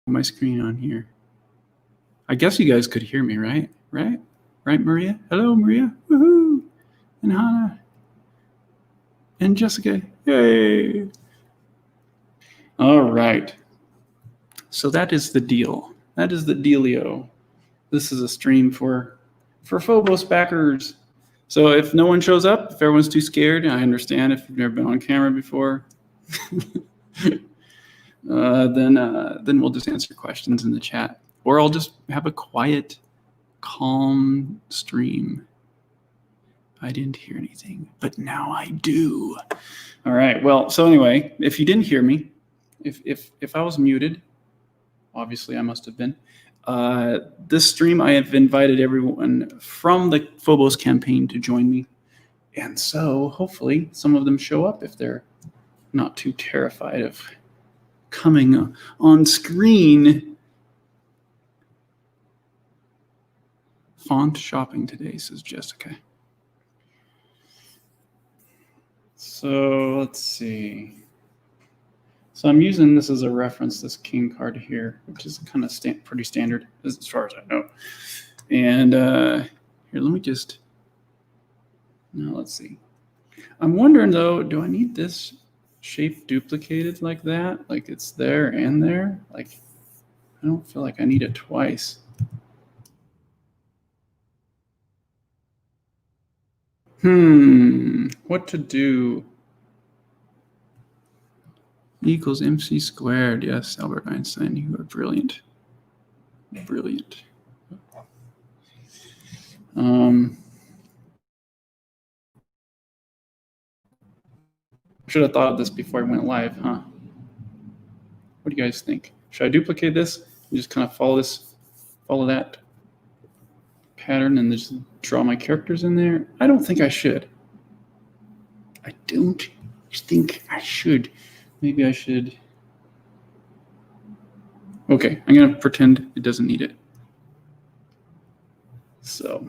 my screen on here. I guess you guys could hear me, right? Right, Maria? Hello, Maria. Woohoo! And Hannah. And Jessica. Yay! All right. So that is the deal. That is the dealio. This is a stream for Phobos backers. So if no one shows up, if everyone's too scared, I understand if you've never been on camera before, then we'll just answer questions in the chat. Or I'll just have a quiet, calm stream. I didn't hear anything, but now I do. All right. Well, so anyway, if you didn't hear me, if I was muted, obviously I must have been. This stream, I have invited everyone from the Phobos campaign to join me. And so hopefully some of them show up if they're not too terrified of coming on screen. Font shopping today, says Jessica. So let's see. So I'm using this as a reference, this king card here, which is kind of pretty standard as far as I know. And here, let me just, now let's see. I'm wondering though, do I need this shape duplicated like that? Like it's there and there? Like, I don't feel like I need it twice. What to do? E equals mc squared. Yes, Albert Einstein, you are brilliant. Brilliant. Should have thought of this before I went live, huh? What do you guys think? Should I duplicate this and just kind of follow that pattern and just draw my characters in there? I don't think I should. I don't think I should. Maybe I should. Okay, I'm going to pretend it doesn't need it. So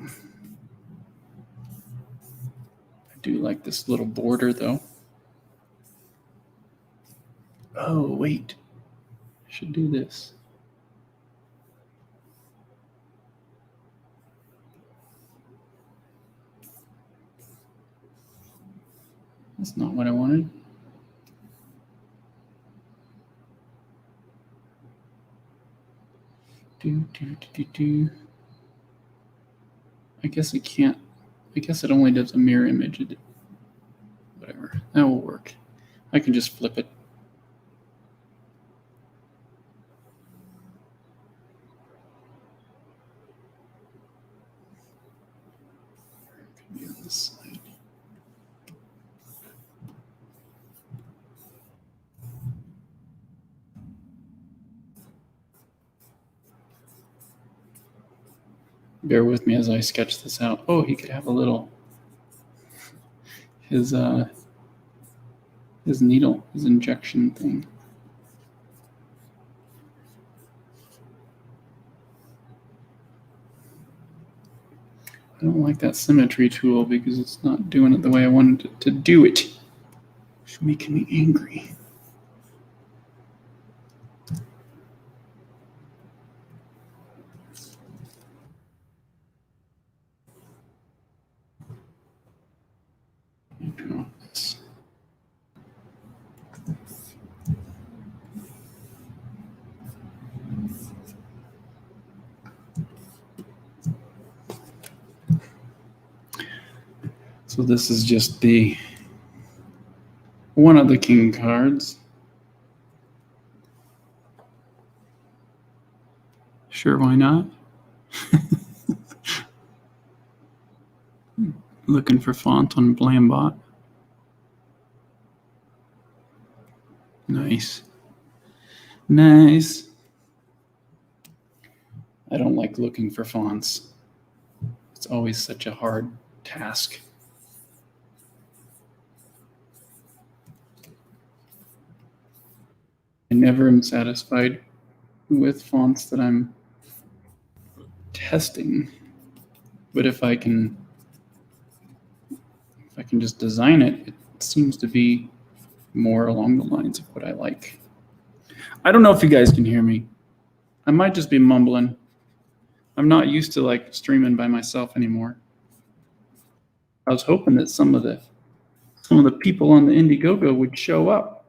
I do like this little border though. Oh, wait. I should do this. That's not what I wanted. I guess it can't. I guess it only does a mirror image. Whatever. That will work. I can just flip it. Be on this side. Bear with me as I sketch this out. Oh, he could have a little, his needle, his injection thing. I don't like that symmetry tool because it's not doing it the way I wanted it to do it. It's making me angry. So this is just one of the king cards. Sure, why not? Looking for font on Blambot. Nice. Nice. I don't like looking for fonts. It's always such a hard task. I never am satisfied with fonts that I'm testing. But if I can just design it, it seems to be more along the lines of what I like. I don't know if you guys can hear me. I might just be mumbling. I'm not used to like streaming by myself anymore. I was hoping that some of the people on the Indiegogo would show up.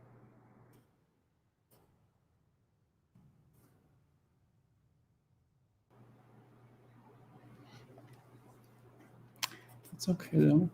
It's okay though.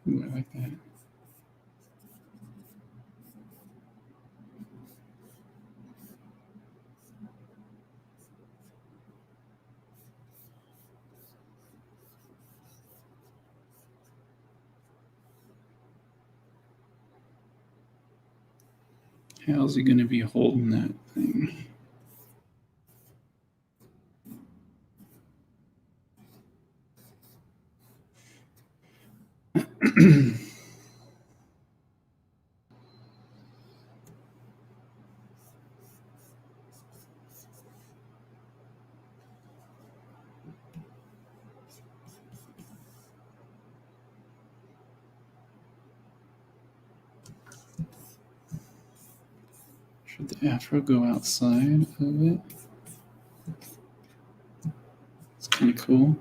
Ooh, I like that. How's he going to be holding that thing? Should the afro go outside of it? It's kind of cool.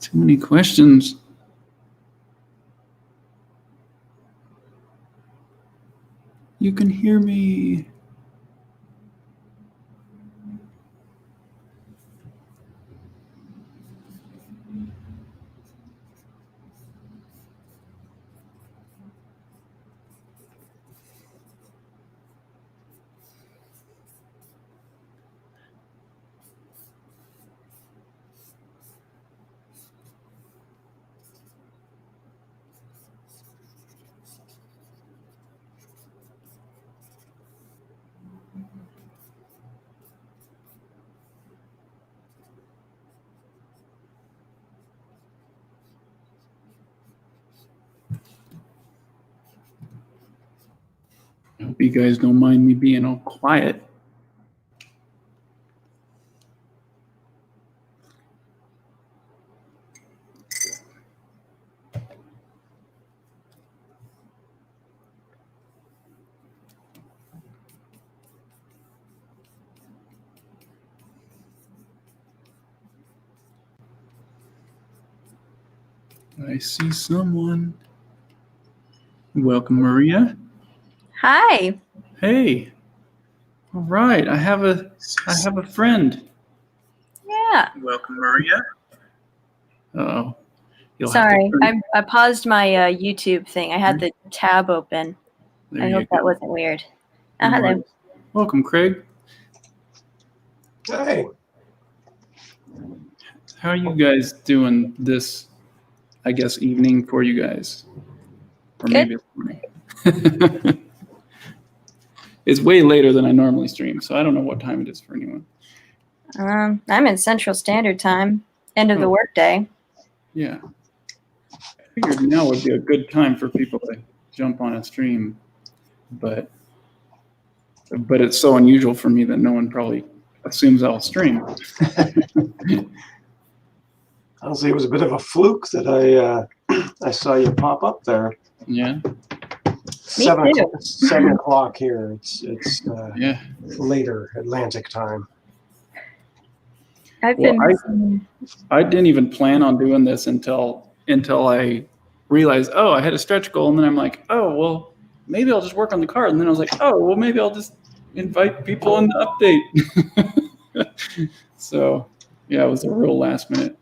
Too many questions. You can hear me. I hope you guys don't mind me being all quiet. I see someone. Welcome, Maria. Hi. Hey. All right. I have a friend. Yeah. Welcome, Maria. Oh. Sorry, I paused my YouTube thing. I had the tab open. I hope that wasn't weird. Hello. Welcome, Craig. Hey. How are you guys doing this, I guess, evening for you guys? Or maybe morning. It's way later than I normally stream, so I don't know what time it is for anyone. I'm in Central Standard Time, end of the workday. Yeah. I figured now would be a good time for people to jump on a stream, but it's so unusual for me that no one probably assumes I'll stream. Honestly, it was a bit of a fluke that I saw you pop up there. Yeah. 7 o'clock here. It's yeah, later Atlantic time. I didn't even plan on doing this until I realized, oh, I had a stretch goal, and then I'm like, oh, well, maybe I'll just work on the card, and then I was like, oh, well, maybe I'll just invite people in the update. So yeah, it was a real last minute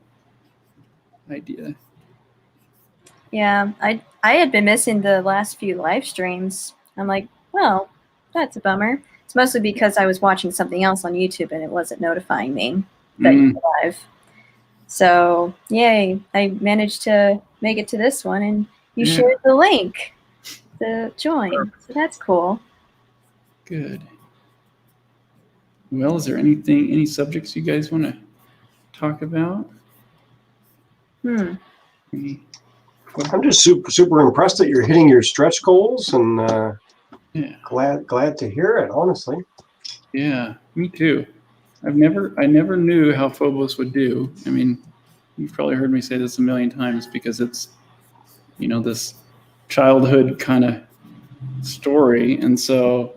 idea. Yeah, I had been missing the last few live streams. I'm like, well, that's a bummer. It's mostly because I was watching something else on YouTube and it wasn't notifying me that you were live. So yay, I managed to make it to this one, and you shared the link to join. So that's cool. Good. Well, is there any subjects you guys want to talk about? Any I'm just super impressed that you're hitting your stretch goals, and Yeah. glad to hear it. Honestly. Yeah, me too. I never knew how Phobos would do. I mean, you've probably heard me say this a million times because it's, this childhood kind of story, and so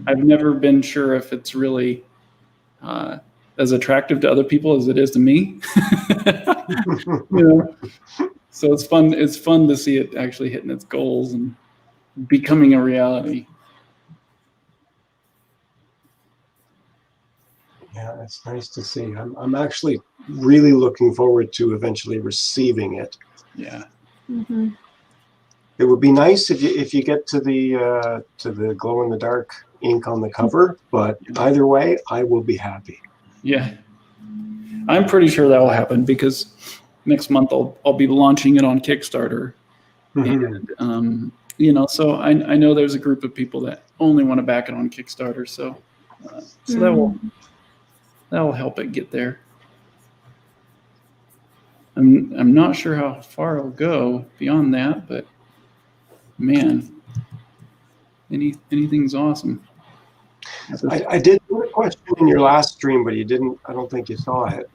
I've never been sure if it's really as attractive to other people as it is to me. So it's fun. It's fun to see it actually hitting its goals and becoming a reality. Yeah, it's nice to see. I'm actually really looking forward to eventually receiving it. Yeah. Mm-hmm. It would be nice if you get to the glow in the dark ink on the cover, but either way, I will be happy. Yeah. I'm pretty sure that will happen because next month I'll be launching it on Kickstarter, and so I know there's a group of people that only want to back it on Kickstarter, so that will help it get there. I'm not sure how far it'll go beyond that, but man, anything's awesome. I did put a question in your last stream, but you didn't. I don't think you saw it.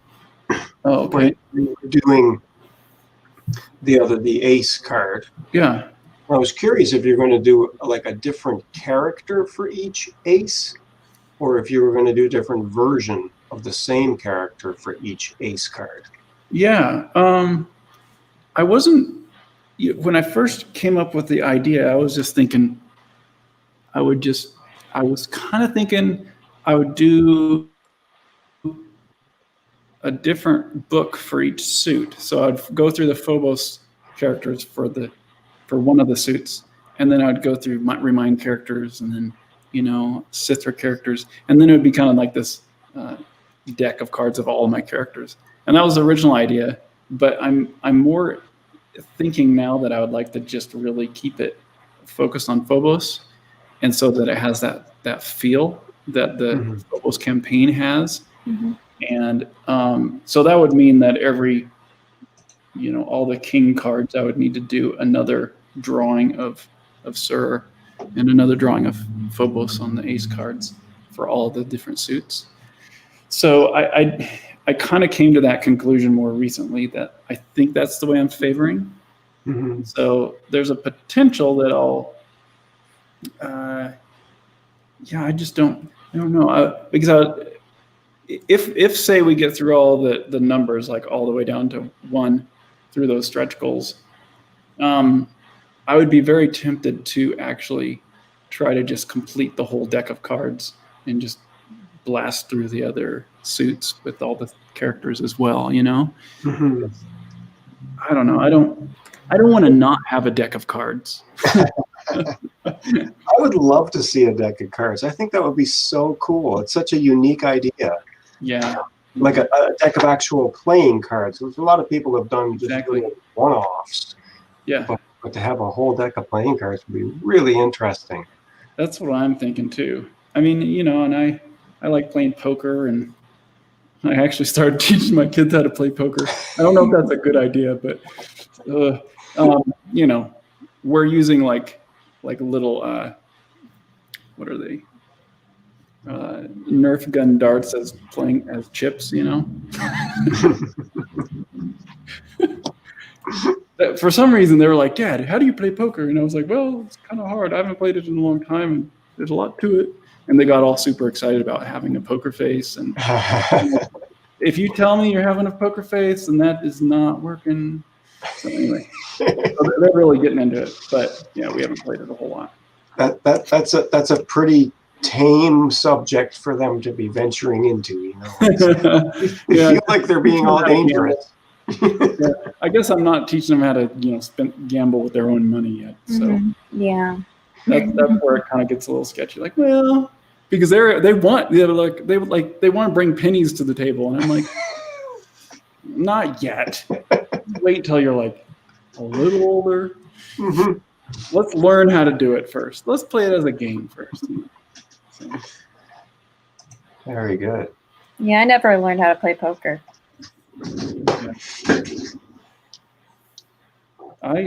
Oh, okay. You were doing the ace card. Yeah. I was curious if you're going to do like a different character for each ace, or if you were going to do a different version of the same character for each ace card. Yeah. I wasn't, when I first came up with the idea, I was just thinking I was kind of thinking I would do a different book for each suit. So I'd go through the Phobos characters for one of the suits, and then I'd go through remind characters, and then Sithra characters, and then it would be kind of like this deck of cards of all of my characters. And that was the original idea, but I'm more thinking now that I would like to just really keep it focused on Phobos, and so that it has that feel that the Phobos campaign has. And so that would mean that every, all the king cards, I would need to do another drawing of Sur and another drawing of Phobos on the ace cards for all the different suits. So I kind of came to that conclusion more recently that I think that's the way I'm favoring. So there's a potential that I'll, I just don't know, because if say we get through all the numbers, like all the way down to 1 through those stretch goals, I would be very tempted to actually try to just complete the whole deck of cards and just blast through the other suits with all the characters as well. I don't know. I don't want to not have a deck of cards. I would love to see a deck of cards. I think that would be so cool. It's such a unique idea. Yeah. Like a deck of actual playing cards, which a lot of people have done just Exactly. one-offs. Yeah. But to have a whole deck of playing cards would be really interesting. That's what I'm thinking too. I mean, and I like playing poker, and I actually started teaching my kids how to play poker. I don't know if that's a good idea, but we're using like little what are they? Nerf gun darts as chips, For some reason they were like, "Dad, how do you play poker?" And I was like, "Well, it's kind of hard. I haven't played it in a long time, and there's a lot to it." And they got all super excited about having a poker face. And if you tell me you're having a poker face, then that is not working. So anyway, they're really getting into it. But yeah, we haven't played it a whole lot. That's a pretty tame subject for them to be venturing into. They feel like they're being all dangerous. Yeah, I guess I'm not teaching them how to gamble with their own money yet. So yeah, that's where it kind of gets a little sketchy. Like, well, because they want to bring pennies to the table, and I'm like, not yet. Wait till you're like a little older. Let's learn how to do it first. Let's play it as a game first. So. Very good. Yeah, I never learned how to play poker. I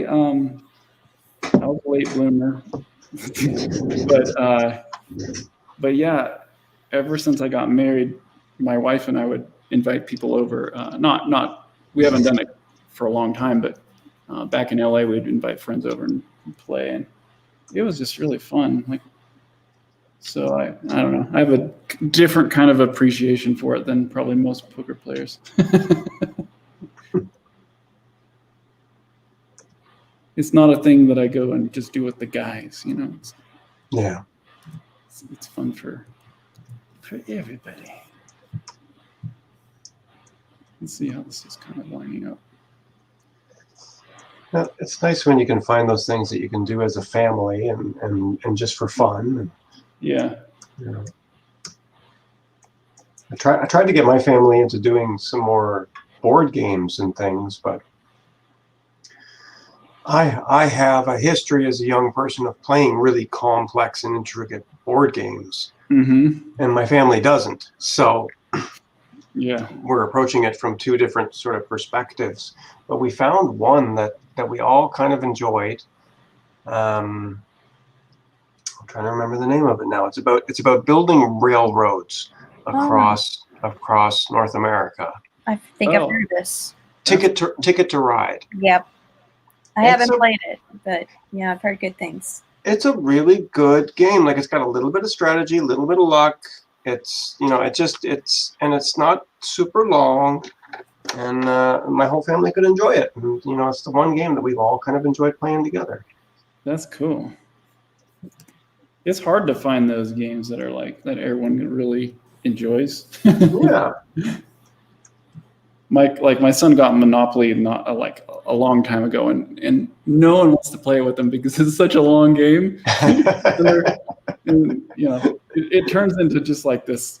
was a late bloomer, but yeah, ever since I got married, my wife and I would invite people over. Not we haven't done it for a long time, but back in LA, we'd invite friends over and play, and it was just really fun. Like, so I don't know. I have a different kind of appreciation for it than probably most poker players. It's not a thing that I go and just do with the guys, you know. Yeah. It's fun for everybody. Let's see how this is kind of lining up. Well, it's nice when you can find those things that you can do as a family and just for fun. Yeah. You know. I tried to get my family into doing some more board games and things, but I have a history as a young person of playing really complex and intricate board games, and my family doesn't. So yeah, we're approaching it from two different sort of perspectives. But we found one that we all kind of enjoyed. I'm trying to remember the name of it now. It's about building railroads across North America. I think I've heard this. Ticket to Ride. Yep. I haven't played it, but yeah, I've heard good things. It's a really good game. Like, it's got a little bit of strategy, a little bit of luck. It's, you know, it's not super long, and my whole family could enjoy it. And, you know, it's the one game that we've all kind of enjoyed playing together. That's cool. It's hard to find those games that are like that everyone really enjoys. Yeah. My son got Monopoly not a long time ago, and no one wants to play with them because it's such a long game. And, you know, it turns into just like this.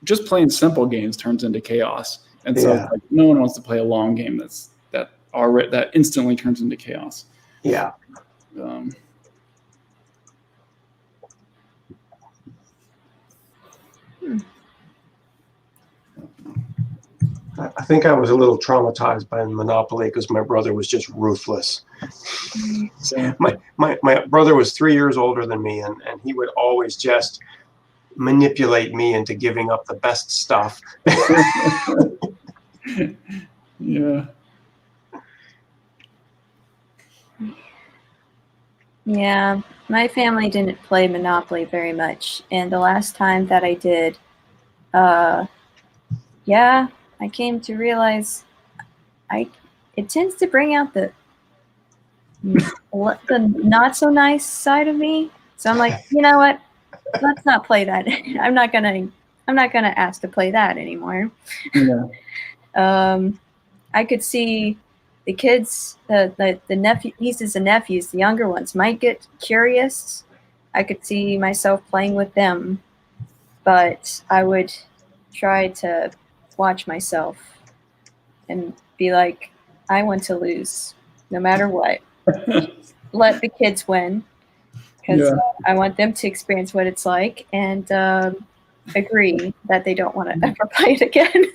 Just playing simple games turns into chaos, and so it's like no one wants to play a long game that instantly turns into chaos. Yeah. I think I was a little traumatized by Monopoly because my brother was just ruthless. Yeah. My brother was 3 years older than me, and he would always just manipulate me into giving up the best stuff. Yeah. Yeah, my family didn't play Monopoly very much, and the last time that I did, yeah, I came to realize it tends to bring out the not so nice side of me. So I'm like, you know what? Let's not play that. I'm not gonna ask to play that anymore. Yeah. I could see the kids, the nieces and nephews, the younger ones, might get curious. I could see myself playing with them, but I would try to watch myself and be like, I want to lose no matter what. Let the kids win, because I want them to experience what it's like, and agree that they don't want to ever play it again.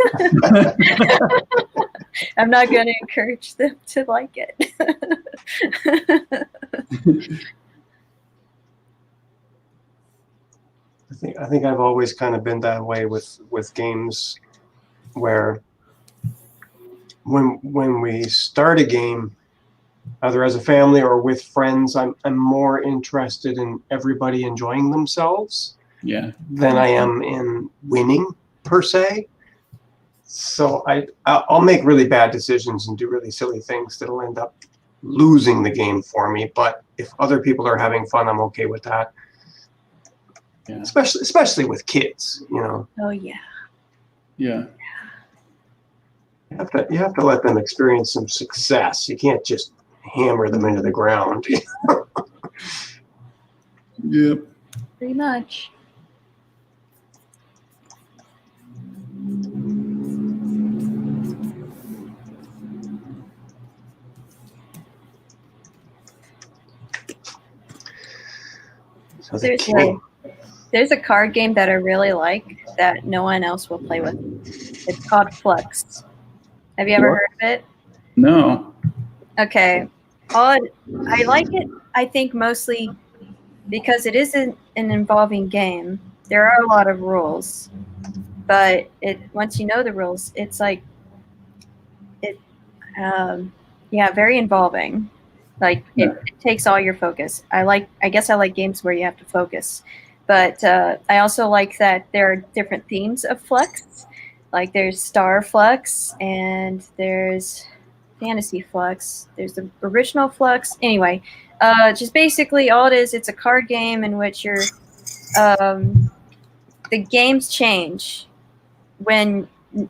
I'm not going to encourage them to like it. I think I've always kind of been that way with games, where when we start a game, either as a family or with friends, I'm more interested in everybody enjoying themselves than I am in winning per se. So I'll make really bad decisions and do really silly things that'll end up losing the game for me. But if other people are having fun, I'm okay with that. Yeah. Especially with kids, you know. Oh yeah. Yeah. You have to let them experience some success. You can't just hammer them into the ground. Yep. Pretty much. So there's a card game that I really like that no one else will play with. It's called Flux. Have you ever heard of it? No. Okay. I like it, I think, mostly because it isn't an involving game. There are a lot of rules, but once you know the rules, it's like it, yeah, very involving. Like it takes all your focus. I guess I like games where you have to focus, but I also like that there are different themes of Flux. Like there's Star Flux and there's Fantasy Flux. There's the original Flux. Anyway, just basically all it is, it's a card game in which the games change when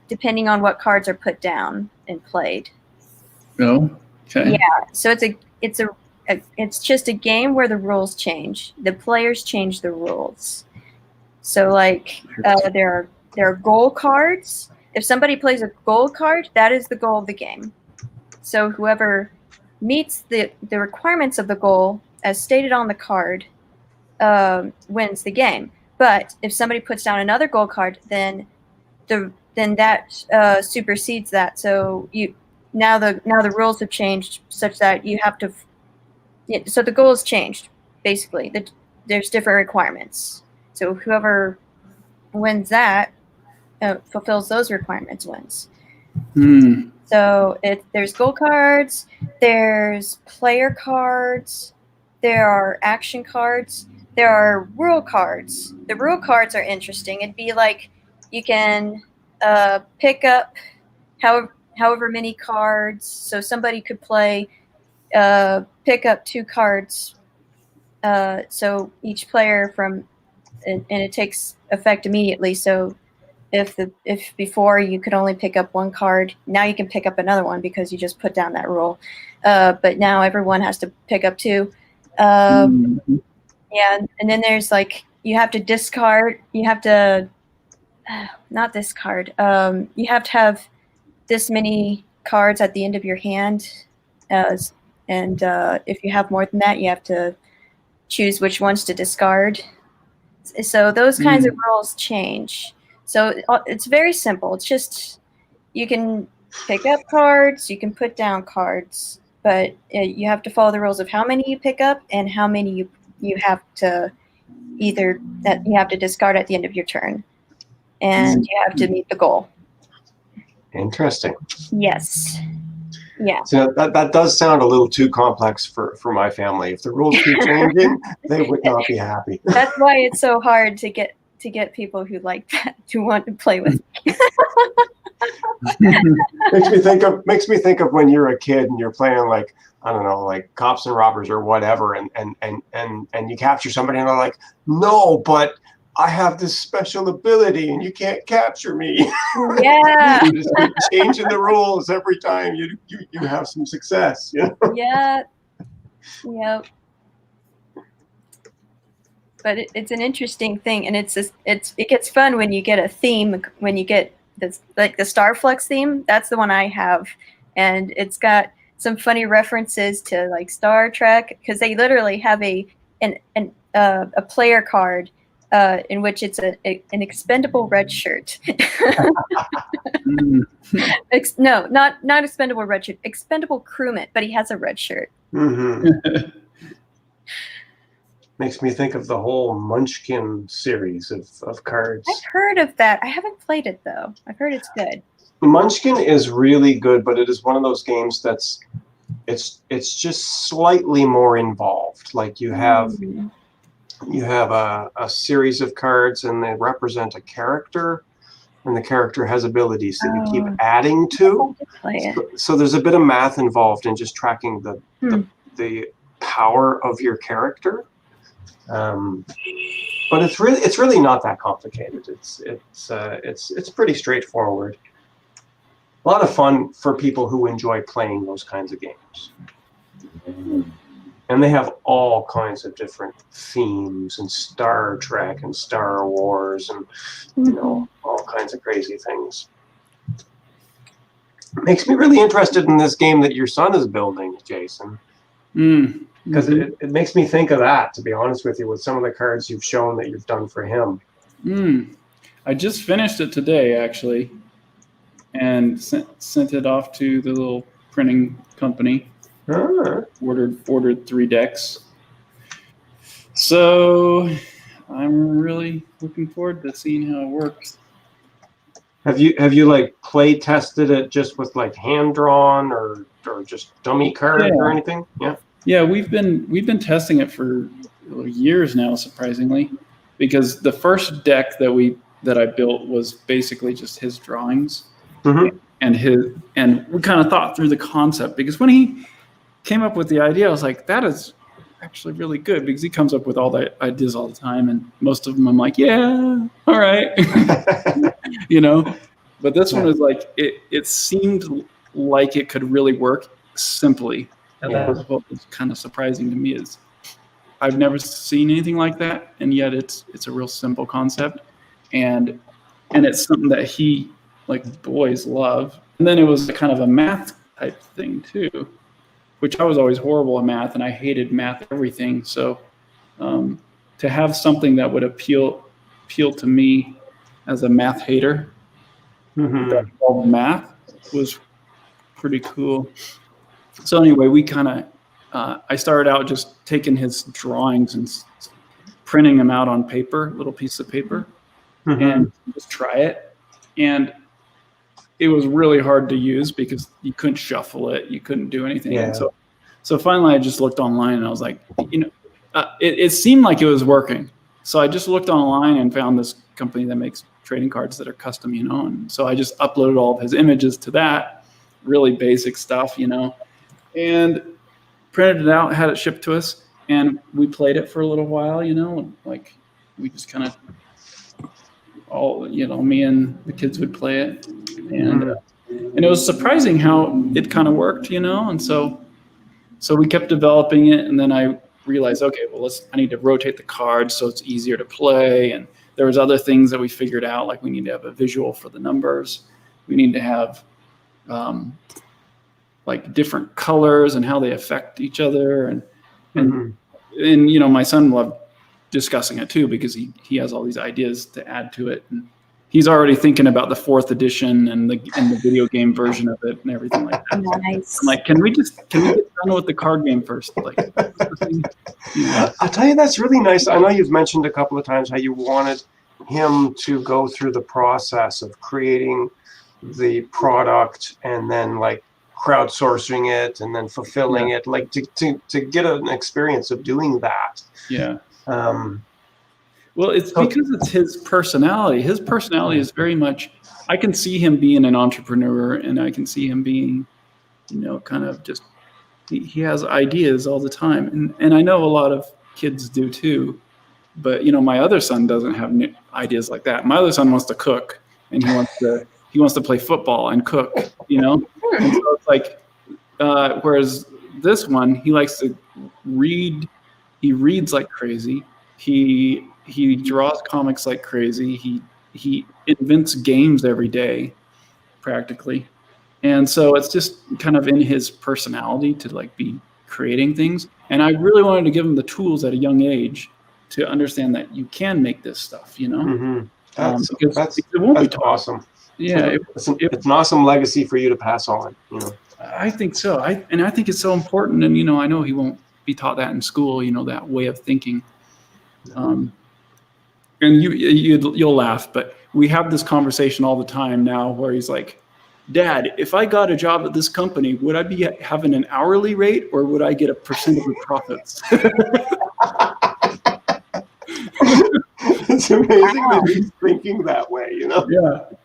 depending on what cards are put down and played. Oh, okay. Yeah, so it's just a game where the rules change. The players change the rules. So like there are goal cards. If somebody plays a goal card, that is the goal of the game. So whoever meets the requirements of the goal as stated on the card wins the game. But if somebody puts down another goal card, then that supersedes that. So now the rules have changed such that you have to. So the goal has changed basically. There's different requirements. So whoever wins that fulfills those requirements wins. So there's goal cards, there's player cards, there are action cards, there are rule cards. The rule cards are interesting. It'd be like you can pick up however many cards. So somebody could play pick up 2 cards. So each player and it takes effect immediately. So if before you could only pick up 1 card, now you can pick up another one because you just put down that rule. But now everyone has to pick up 2. Yeah, and then there's like you have to discard. You have to not discard. You have to have this many cards at the end of your hand, and if you have more than that, you have to choose which ones to discard. So those kinds of rules change. So it's very simple. It's just you can pick up cards, you can put down cards, but you have to follow the rules of how many you pick up and how many you have to you have to discard at the end of your turn, and you have to meet the goal. Interesting. Yes. Yeah. So that does sound a little too complex for my family. If the rules keep changing, they would not be happy. That's why it's so hard to get people who like that to want to play with me. makes me think of when you're a kid and you're playing like, I don't know, like cops and robbers or whatever, and you capture somebody and they're like, no, but I have this special ability and you can't capture me. Yeah. You just keep changing the rules every time you have some success. You know? Yeah. Yep. But it's an interesting thing, and it gets fun when you get a theme. When you get this, like the Starflux theme, that's the one I have, and it's got some funny references to like Star Trek because they literally have a player card in which it's an expendable red shirt. No, not expendable red shirt. Expendable crewman, but he has a red shirt. Mm-hmm. Makes me think of the whole Munchkin series of cards. I've heard of that. I haven't played it though. I've heard it's good. Munchkin is really good, but it is one of those games that's it's just slightly more involved. Like you have a series of cards and they represent a character, and the character has abilities that you keep adding to. So there's a bit of math involved in just tracking the power of your character. But it's really not that complicated. It's pretty straightforward. A lot of fun for people who enjoy playing those kinds of games. And they have all kinds of different themes, and Star Trek and Star Wars, and you know, all kinds of crazy things. Makes me really interested in this game that your son is building, Jason. Because it makes me think of that, to be honest with you, with some of the cards you've shown that you've done for him. I just finished it today, actually, and sent it off to the little printing company. Ordered 3 decks. So I'm really looking forward to seeing how it works. Have you like play tested it just with like hand drawn or just dummy cards or anything? Yeah. Yeah, we've been testing it for years now, surprisingly, because the first deck that I built was basically just his drawings, and we kind of thought through the concept, because when he came up with the idea, I was like, that is actually really good, because he comes up with all the ideas all the time, and most of them I'm like, yeah, all right, you know. But this one was like, it seemed like it could really work simply. And that was what was kind of surprising to me, is I've never seen anything like that, and yet it's a real simple concept, and it's something that he, like, boys love. And then it was kind of a math type thing too, which I was always horrible at math, and I hated math everything. So to have something that would appeal to me as a math hater, that involved math, was pretty cool. So anyway, we kind of, I started out just taking his drawings and printing them out on paper, little piece of paper, and just try it. And it was really hard to use because you couldn't shuffle it, you couldn't do anything. Yeah. And so finally, I just looked online, and I was like, it seemed like it was working. So I just looked online and found this company that makes trading cards that are custom, and so I just uploaded all of his images to that, really basic stuff, and printed it out, had it shipped to us, and we played it for a little while, like we just kind of all, me and the kids would play it, and it was surprising how it kind of worked, and so we kept developing it, and then I realized, okay, well, I need to rotate the cards so it's easier to play, and there was other things that we figured out, like we need to have a visual for the numbers, we need to have like different colors and how they affect each other, and my son loved discussing it too, because he has all these ideas to add to it, and he's already thinking about the 4th edition and the video game version of it and everything like that. Nice. I'm like, can we get done with the card game first? Like, I'll tell you, that's really nice. I know you've mentioned a couple of times how you wanted him to go through the process of creating the product and then like crowdsourcing it and then fulfilling it, like to get an experience of doing that. Yeah. Well, it's because it's his personality. His personality is very much, I can see him being an entrepreneur, and I can see him being, kind of just, he has ideas all the time. And I know a lot of kids do too, but my other son doesn't have ideas like that. My other son wants to cook, and he wants to play football and cook, And so it's like, whereas this one, he likes to read. He reads like crazy. He draws comics like crazy. He invents games every day, practically. And so it's just kind of in his personality to like be creating things. And I really wanted to give him the tools at a young age to understand that you can make this stuff, That's awesome. Yeah, it's an awesome legacy for you to pass on. I think so. I think it's so important. And I know he won't be taught that in school. That way of thinking. And you'll laugh, but we have this conversation all the time now, where he's like, "Dad, if I got a job at this company, would I be having an hourly rate, or would I get a percent of the profits?" It's amazing that he's thinking that way,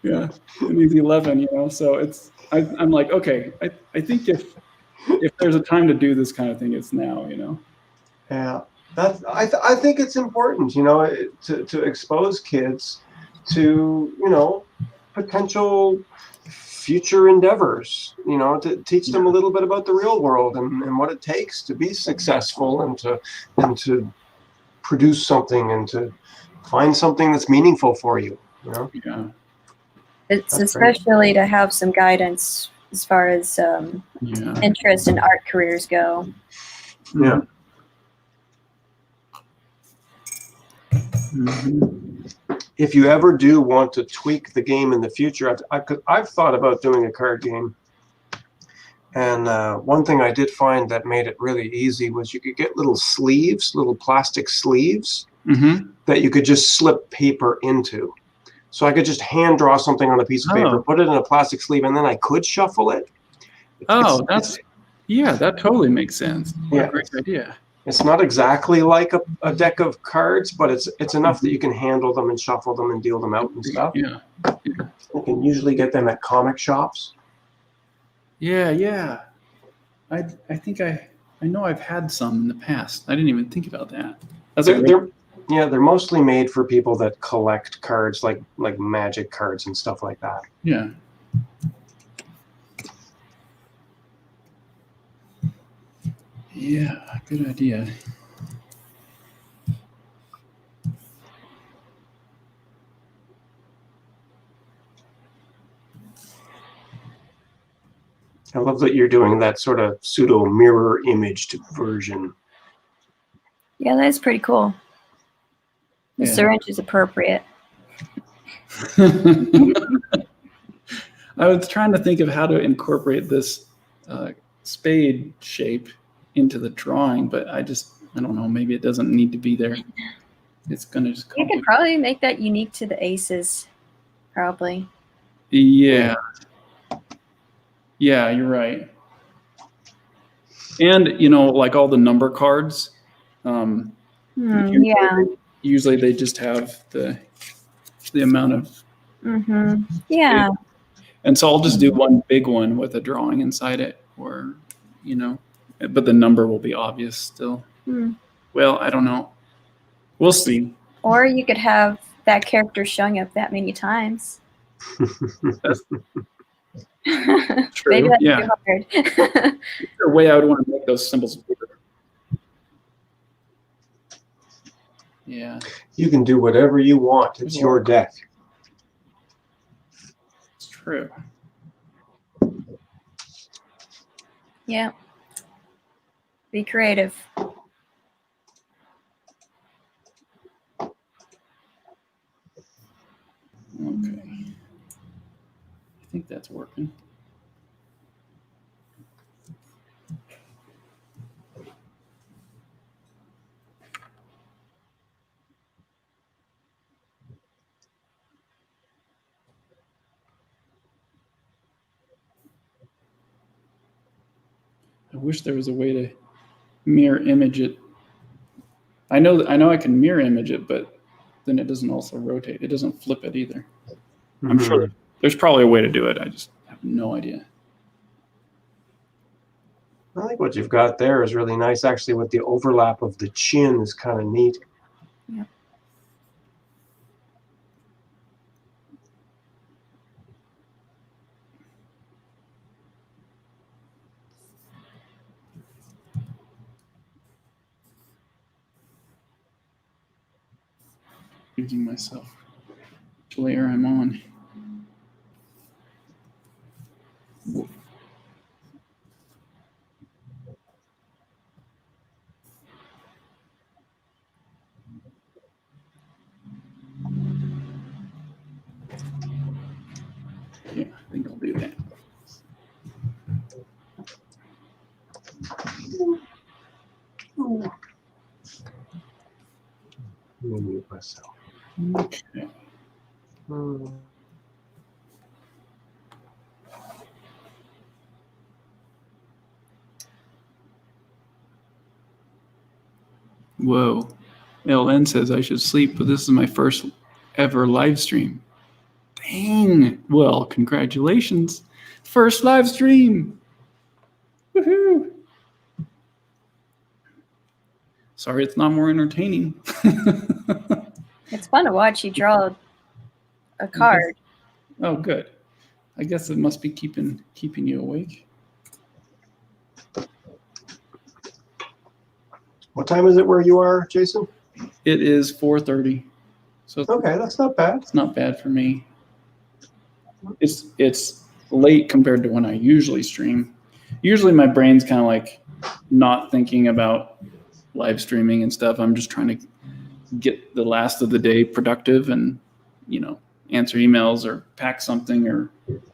Yeah. And he's 11, So I'm like, okay, I think if there's a time to do this kind of thing, it's now, Yeah. I think it's important, to expose kids to, potential future endeavors, to teach them a little bit about the real world and what it takes to be successful and to produce something and to find something that's meaningful for you, Yeah. It's especially to have some guidance as far as interest in art careers go. Yeah. If you ever do want to tweak the game in the future, I've thought about doing a card game And one thing I did find that made it really easy was you could get little sleeves, little plastic sleeves that you could just slip paper into. So I could just hand draw something on a piece of paper, put it in a plastic sleeve, and then I could shuffle it. That totally makes sense. What a great idea. It's not exactly like a deck of cards, but it's enough that you can handle them and shuffle them and deal them out and stuff. Yeah. You can usually get them at comic shops. Yeah. I think I know I've had some in the past. I didn't even think about that. They're mostly made for people that collect cards, like magic cards and stuff like that. Yeah. Yeah, good idea. I love that you're doing that sort of pseudo mirror imaged version. Yeah, that's pretty cool. The syringe is appropriate. I was trying to think of how to incorporate this spade shape into the drawing, but I don't know. Maybe it doesn't need to be there. It's gonna just. You could probably make that unique to the aces, probably. Yeah. Yeah, you're right. And like all the number cards. Usually they just have the amount of. Yeah. And so I'll just do one big one with a drawing inside it, or but the number will be obvious still. Well, I don't know. We'll see. Or you could have that character showing up that many times. True. Maybe that's too hard. The way I would want to make those symbols bigger. Yeah. You can do whatever you want. It's your deck. It's true. Yeah. Be creative. Okay. I think that's working. I wish there was a way to mirror image it. I know I can mirror image it, but then it doesn't also rotate. It doesn't flip it either. I'm sure there's probably a way to do it. I just have no idea. I think what you've got there is really nice. Actually, with the overlap of the chin is kind of neat. Yeah. Using myself. Which layer I'm on. Yeah, I think I'll do that. Mute myself. Okay. Whoa. LN says I should sleep, but this is my first ever live stream. Dang. Well, congratulations. First live stream. Woohoo. Sorry it's not more entertaining. It's fun to watch you draw a card. Oh, good. I guess it must be keeping you awake. What time is it where you are, Jason? It is 4:30. So okay, that's not bad. It's not bad for me. It's late compared to when I usually stream. Usually my brain's kind of like not thinking about live streaming and stuff. I'm just trying to get the last of the day productive and answer emails or pack something or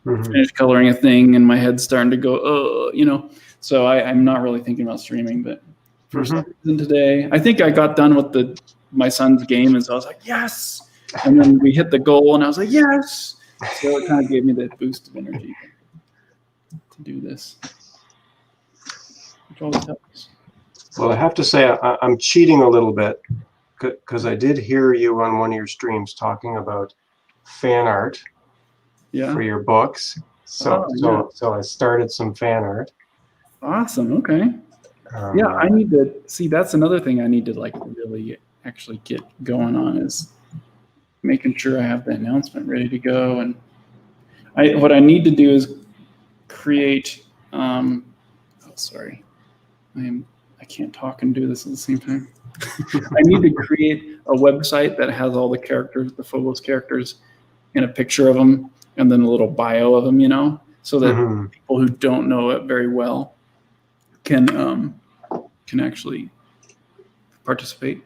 Mhm. finish coloring a thing, and my head's starting to go, So I'm not really thinking about streaming, but for some reason today, I think I got done with my son's game, and so I was like, yes. And then we hit the goal, and I was like, yes. So it kind of gave me that boost of energy to do this, which always helps. Well, I have to say I'm cheating a little bit because I did hear you on one of your streams talking about fan art for your books. So I started some fan art. Awesome. Okay. Yeah, I need to see. That's another thing I need to like really actually get going on is making sure I have the announcement ready to go. And what I need to do is create. Sorry, I can't talk and do this at the same time. I need to create a website that has all the characters, the Phobos characters, and a picture of them, and then a little bio of them, so that people who don't know it very well can actually participate.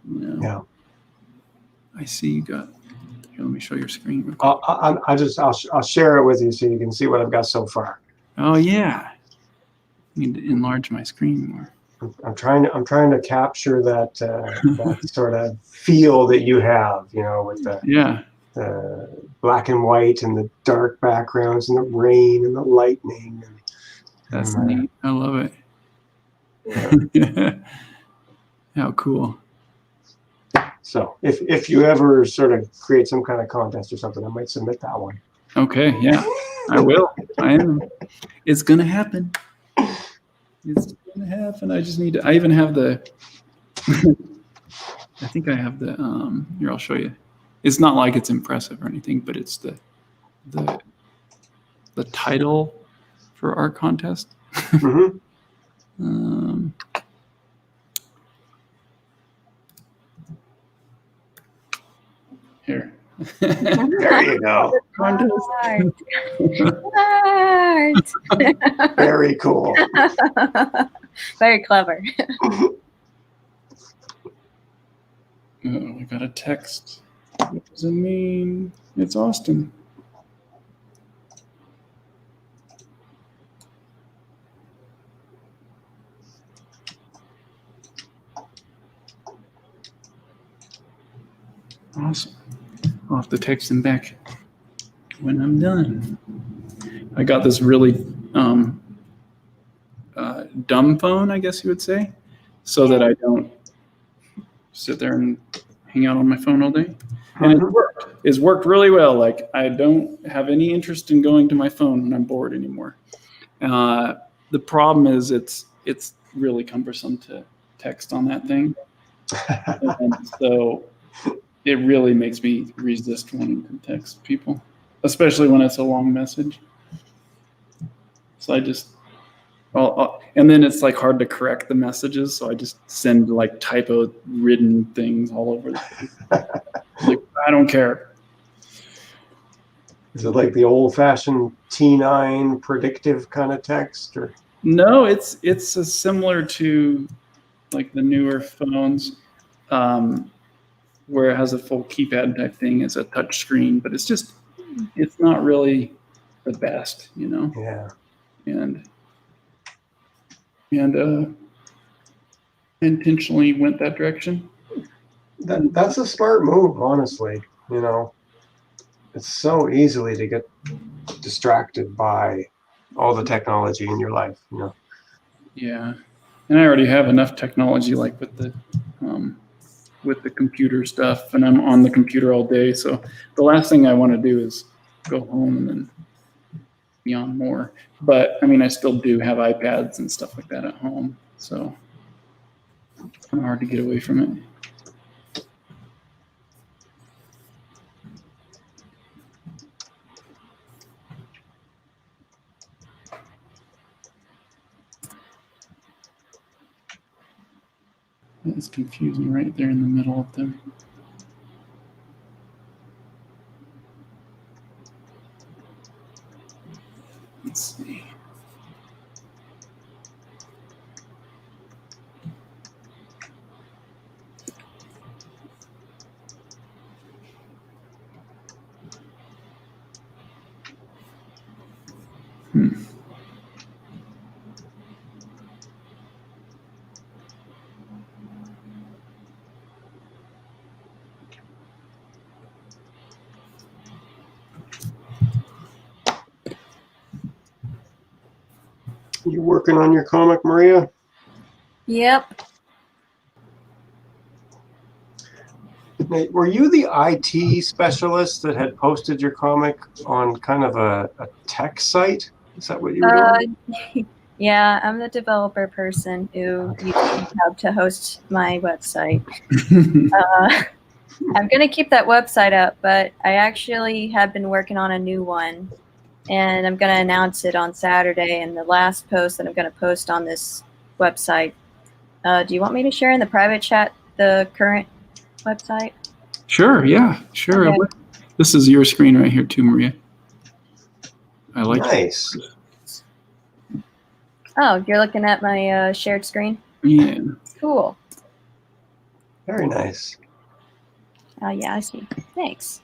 Yeah. I see you got. Here, let me show your screen real quick. I'll share it with you so you can see what I've got so far. Oh yeah. I need to enlarge my screen more. I'm trying to capture that that sort of feel that you have, with the black and white and the dark backgrounds and the rain and the lightning. That's neat. I love it. Yeah. How cool. So if you ever sort of create some kind of contest or something, I might submit that one. Okay, yeah, I will. I am. It's gonna happen. It's gonna happen. I just need to. I even have the. I think I have the. Here, I'll show you. It's not like it's impressive or anything, but it's the title for our contest. Here. There you go. Very cool. Very clever. I got a text. What does it mean? It's Austin. Awesome. I'll have to text him back when I'm done. I got this really dumb phone, I guess you would say, so that I don't sit there and hang out on my phone all day. And it worked. It's worked really well. Like, I don't have any interest in going to my phone when I'm bored anymore. The problem is it's really cumbersome to text on that thing. And so it really makes me resist wanting to text people, especially when it's a long message. So I just, and then it's like hard to correct the messages. So I just send like typo ridden things all over the place. Like, I don't care. Is it like the old fashioned T9 predictive kind of text or? No, it's similar to like the newer phones, where it has a full keypad type thing. It's a touch screen, but it's not really the best, Yeah. And I intentionally went that direction. That's a smart move, honestly. It's so easily to get distracted by all the technology in your life. Yeah, and I already have enough technology, like with the computer stuff, and I'm on the computer all day. So the last thing I want to do is go home and then be on more. But I mean, I still do have iPads and stuff like that at home, so it's kind of hard to get away from it. It's confusing right there in the middle of them. Let's see. You working on your comic, Maria? Yep. Now, were you the IT specialist that had posted your comic on kind of a tech site? Is that what you were doing? Yeah, I'm the developer person who used GitHub to host my website. I'm going to keep that website up, but I actually have been working on a new one, and I'm going to announce it on Saturday. And the last post that I'm going to post on this website. Do you want me to share in the private chat the current website? Sure. Yeah. Sure. Okay. This is your screen right here too, Maria. I like Nice. it. Oh, you're looking at my shared screen? Yeah. Cool. Very nice. Oh, yeah, I see. Thanks.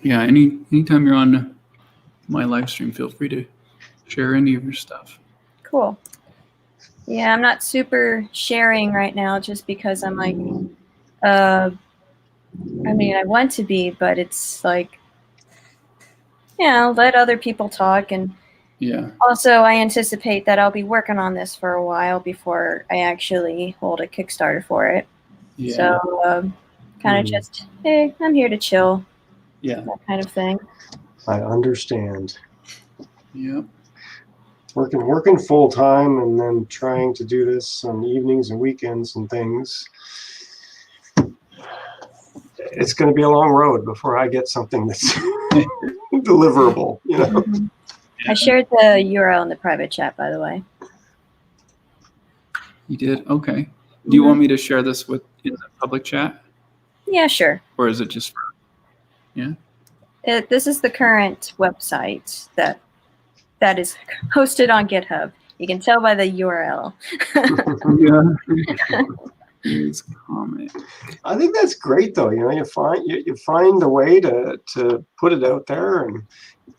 Yeah. Anytime you're on my live stream, feel free to share any of your stuff. Cool. Yeah, I'm not super sharing right now just because I'm like, I mean, I want to be, but it's like, let other people talk. And yeah. Also, I anticipate that I'll be working on this for a while before I actually hold a Kickstarter for it. Yeah. So, kind of just, hey, I'm here to chill. Yeah. That kind of thing. I understand. Yep. Working full time and then trying to do this on evenings and weekends and things. It's going to be a long road before I get something that's deliverable, you know. Mm-hmm. I shared the URL in the private chat, by the way. You did? Okay. Do you want me to share this in the public chat? Yeah, sure. Or is it just for, yeah? This is the current website that is hosted on GitHub. You can tell by the URL. Yeah. Here's comic. I think that's great, though. You know, you find a way to put it out there, and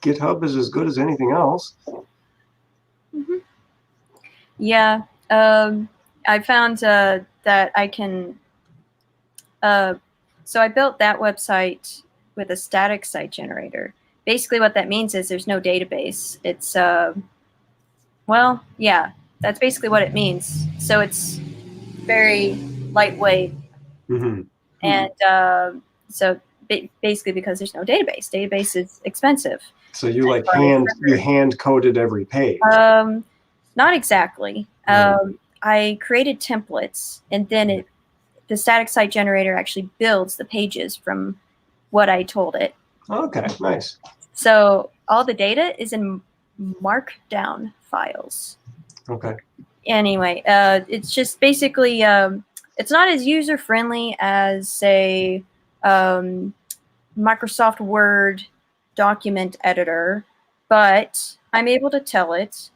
GitHub is as good as anything else. Mm-hmm. Yeah, I found that I can. So I built that website with a static site generator. Basically, what that means is there's no database. It's well, yeah, that's basically what it means. So it's very lightweight, and so basically because there's no database. Database is expensive. So you hand coded every page. Not exactly. I created templates, and then the static site generator actually builds the pages from what I told it. Okay, nice. So all the data is in markdown files. Okay. Anyway, it's just basically, it's not as user-friendly as, say, Microsoft Word document editor, but I'm able to tell it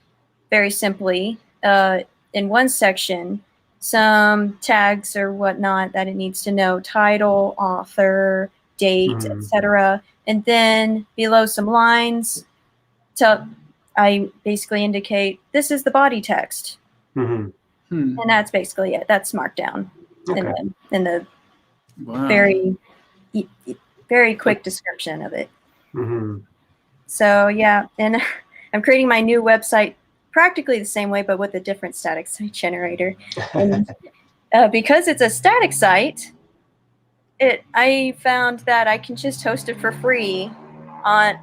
very simply in one section some tags or whatnot that it needs to know: title, author, date, etc. And then below some lines, I basically indicate this is the body text, and that's basically it. That's Markdown in the very very quick description of it. So yeah, and I'm creating my new website practically the same way, but with a different static site generator. And because it's a static site, I found that I can just host it for free on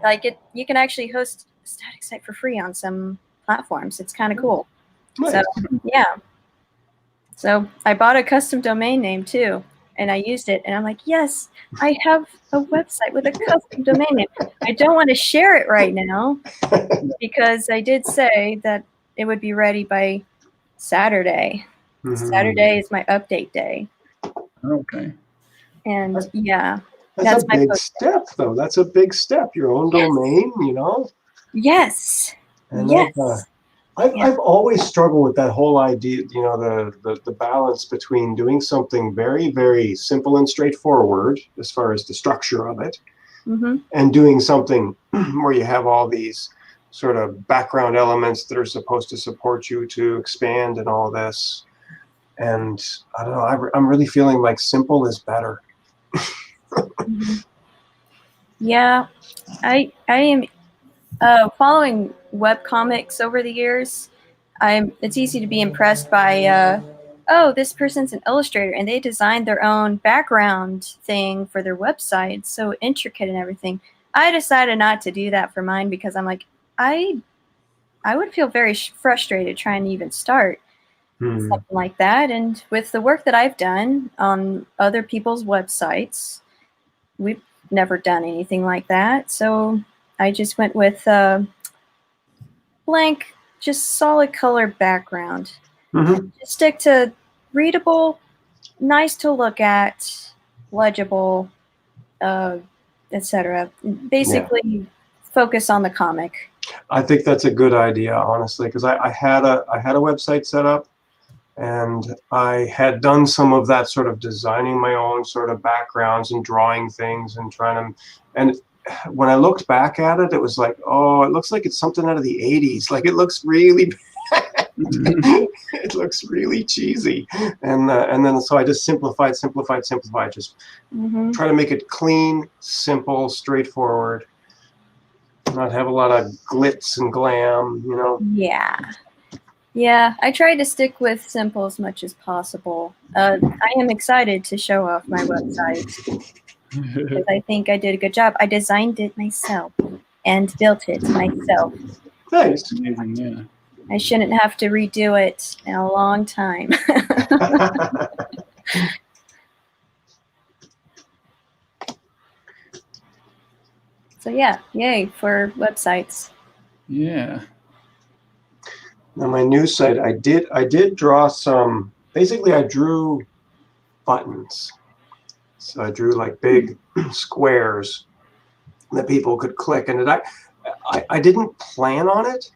you can actually host a static site for free on some platforms. It's kind of cool. Nice. So yeah. So I bought a custom domain name too, and I used it, and I'm like, yes, I have a website with a custom domain name. I don't want to share it right now because I did say that it would be ready by Saturday. Saturday is my update day. Okay. And yeah. That's a big step, though. That's a big step. Your own domain, you know? Yes. And I've always struggled with that whole idea, you know, the balance between doing something very, very simple and straightforward as far as the structure of it, and doing something where you have all these sort of background elements that are supposed to support you to expand and all this. And I don't know, I'm really feeling like simple is better. Yeah, I am Following webcomics over the years, it's easy to be impressed by oh, this person's an illustrator and they designed their own background thing for their website. It's so intricate and everything. I decided not to do that for mine because I'm like, I would feel very frustrated trying to even start something like that. And with the work that I've done on other people's websites, we've never done anything like that. So I just went with blank, just solid color background. Just stick to readable, nice to look at, legible, etc. Basically, focus on the comic. I think that's a good idea, honestly, because I had a website set up, and I had done some of that sort of designing my own sort of backgrounds and drawing things and trying to, and when I looked back at it, it was like, oh, it looks like it's something out of the 80s. Like, it looks really bad. It looks really cheesy. And then so I just simplified, just try to make it clean, simple, straightforward, not have a lot of glitz and glam, you know? Yeah, I tried to stick with simple as much as possible. I am excited to show off my website because I think I did a good job. I designed it myself and built it myself. Nice. Amazing, yeah. I shouldn't have to redo it in a long time. So yeah, yay for websites. Yeah. Now my new site, I did draw some. Basically, I drew buttons. So I drew like big squares that people could click, and I didn't plan on it,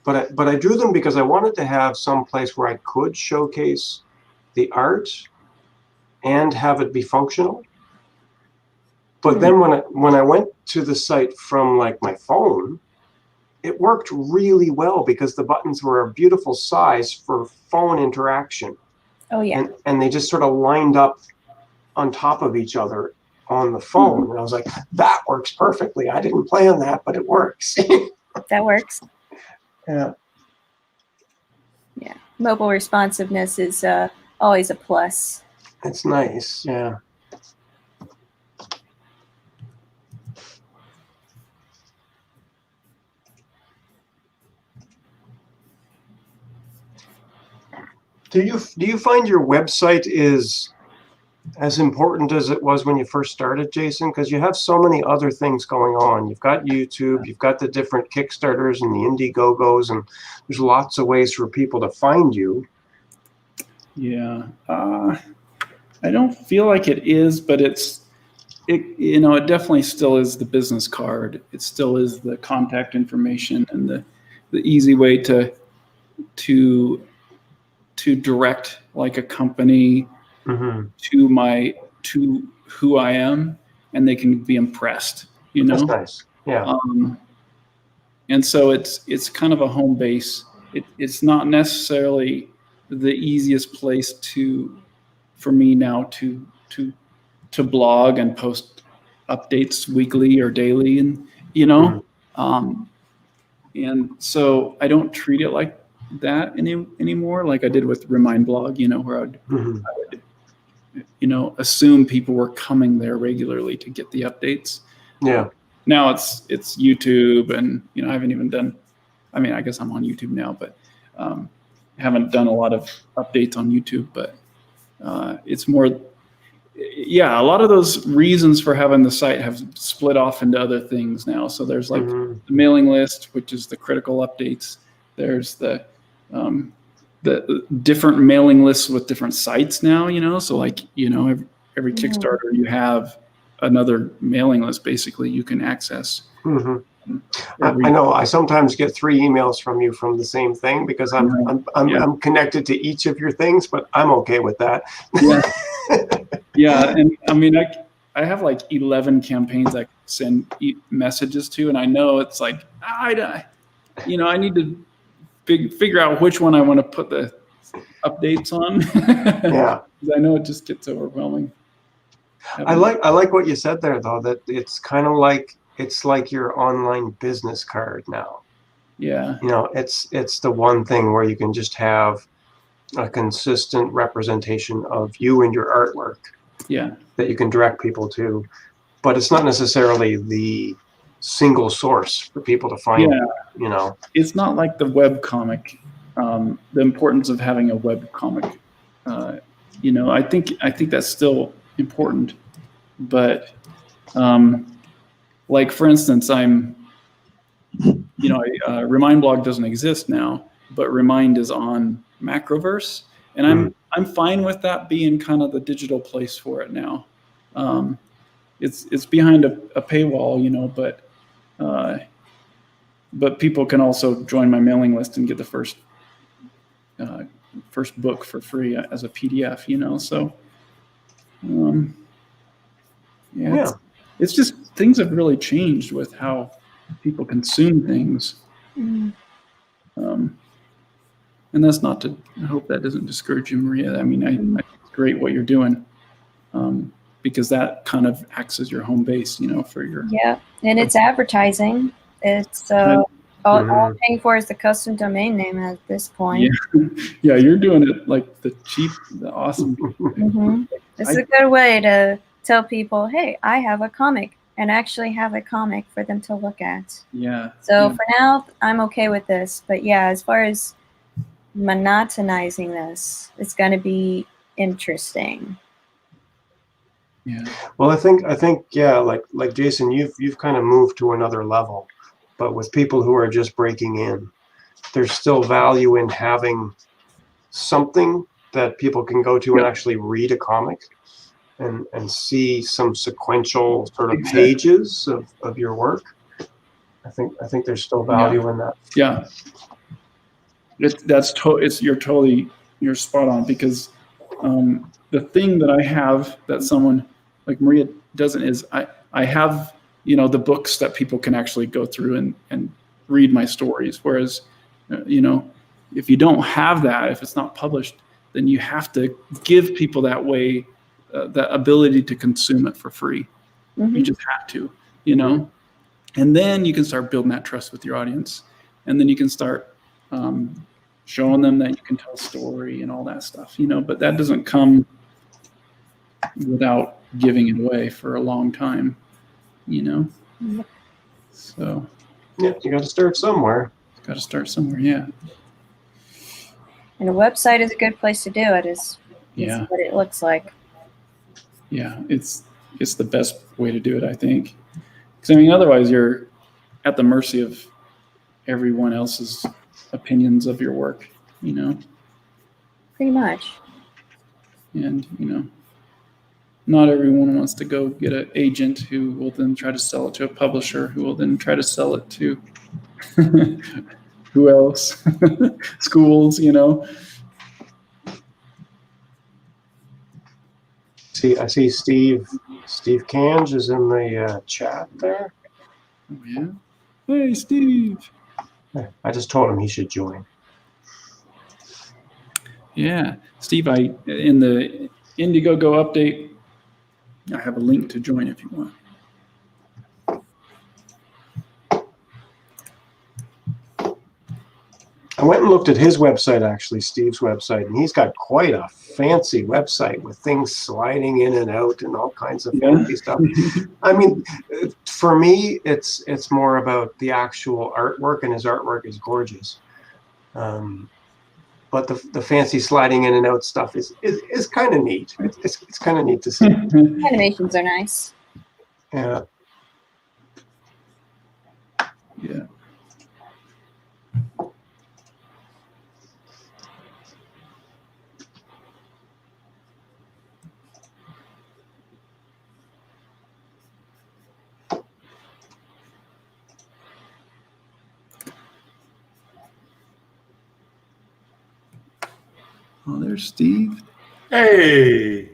but I drew them because I wanted to have some place where I could showcase the art and have it be functional. But then when I went to the site from like my phone, it worked really well because the buttons were a beautiful size for phone interaction. Oh yeah. And they just sort of lined up on top of each other on the phone. And I was like, that works perfectly. I didn't plan that, but it works. That works. Yeah. Yeah. Mobile responsiveness is always a plus. It's nice. Yeah. Do you find your website is as important as it was when you first started, Jason? Because you have so many other things going on. You've got YouTube, you've got the different Kickstarters and the Indigogos, and there's lots of ways for people to find you. Yeah, I don't feel like it is, but it definitely still is the business card. It still is the contact information and the easy way to direct like a company to who I am, and they can be impressed, you know. That's nice. Yeah. And so it's kind of a home base. It's not necessarily the easiest place for me now to blog and post updates weekly or daily, and you know, and so I don't treat it like that anymore, like I did with Remind Blog, you know, where I would you know, assume people were coming there regularly to get the updates. Yeah. Now it's YouTube, and you know, I haven't even done. I mean, I guess I'm on YouTube now, but haven't done a lot of updates on YouTube. But it's more, yeah, a lot of those reasons for having the site have split off into other things now. So there's like the mailing list, which is the critical updates. There's the different mailing lists with different sites now, you know, so like, you know, every Kickstarter you have another mailing list basically you can access. I know I sometimes get 3 emails from you from the same thing because I'm connected to each of your things, but I'm okay with that. Yeah, and I mean I have like 11 campaigns I send messages to, and I know it's like I need to figure out which one I want to put the updates on. Yeah. I know it just gets overwhelming. I like what you said there, though, that it's kind of like it's like your online business card now. Yeah. You know, it's the one thing where you can just have a consistent representation of you and your artwork. Yeah. That you can direct people to, but it's not necessarily the single source for people to find. Yeah. You know, it's not like the web comic. The importance of having a web comic. You know, I think that's still important, but like for instance, Remind blog doesn't exist now, but Remind is on Macroverse, and I'm fine with that being kind of the digital place for it now. It's behind a paywall, you know, but people can also join my mailing list and get the first book for free as a PDF, you know. So it's just things have really changed with how people consume things. And that's not to, I hope that doesn't discourage you, Maria. I mean, I think it's great what you're doing, because that kind of acts as your home base, you know, for your. Yeah, and it's advertising. It's all I'm paying for is the custom domain name at this point. Yeah, you're doing it like the cheap, the awesome. This is a good way to tell people, hey, I have a comic, and actually have a comic for them to look at. Yeah. So for now, I'm okay with this. But yeah, as far as monotonizing this, it's going to be interesting. Yeah. Well, I think yeah, like Jason, you've kind of moved to another level, but with people who are just breaking in, there's still value in having something that people can go to and actually read a comic and see some sequential sort of pages of your work. I think there's still value in that. Yeah. You're spot on, because the thing that I have that someone like Maria doesn't is I have, you know, the books that people can actually go through and read my stories. Whereas, you know, if you don't have that, if it's not published, then you have to give people that way, that ability to consume it for free. You just have to, you know, and then you can start building that trust with your audience, and then you can start showing them that you can tell a story and all that stuff, you know. But that doesn't come without giving it away for a long time, you know. So yeah, you got to start somewhere. Yeah. And a website is a good place to do it. Is what it looks like. Yeah, it's the best way to do it, I think. Because I mean, otherwise you're at the mercy of everyone else's opinions of your work, you know. Pretty much. And you know, not everyone wants to go get an agent who will then try to sell it to a publisher, who will then try to sell it to who else? Schools, you know. I see Steve Kange is in the chat there. Oh yeah. Hey Steve. I just told him he should join. Yeah, Steve, in the Indiegogo update, I have a link to join if you want. I went and looked at his website, actually, Steve's website, and he's got quite a fancy website with things sliding in and out and all kinds of fancy stuff. I mean, for me, it's more about the actual artwork, and his artwork is gorgeous. But the fancy sliding in and out stuff is kind of neat. It's kind of neat to see. Animations are nice. Yeah. Yeah. Oh, there's Steve. Hey.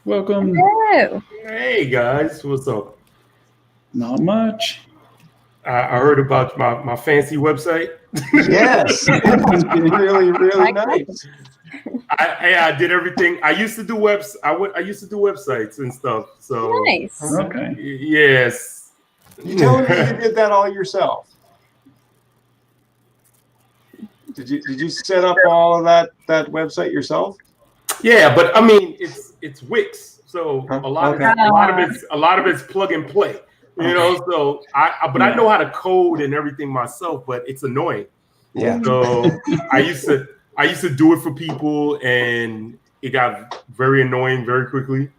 Welcome. Hello. Hey, guys. What's up? Not much. I heard about my fancy website. Yes. It's really, really nice. I did everything. I used to do I used to do websites and stuff. So nice. Okay. Yes. You telling me you did that all yourself? Did you set up all of that website yourself? Yeah, but I mean, it's Wix, so Huh? a lot Okay. of it's plug and play. You know, so I know how to code and everything myself, but it's annoying. Yeah. So I used to do it for people, and it got very annoying very quickly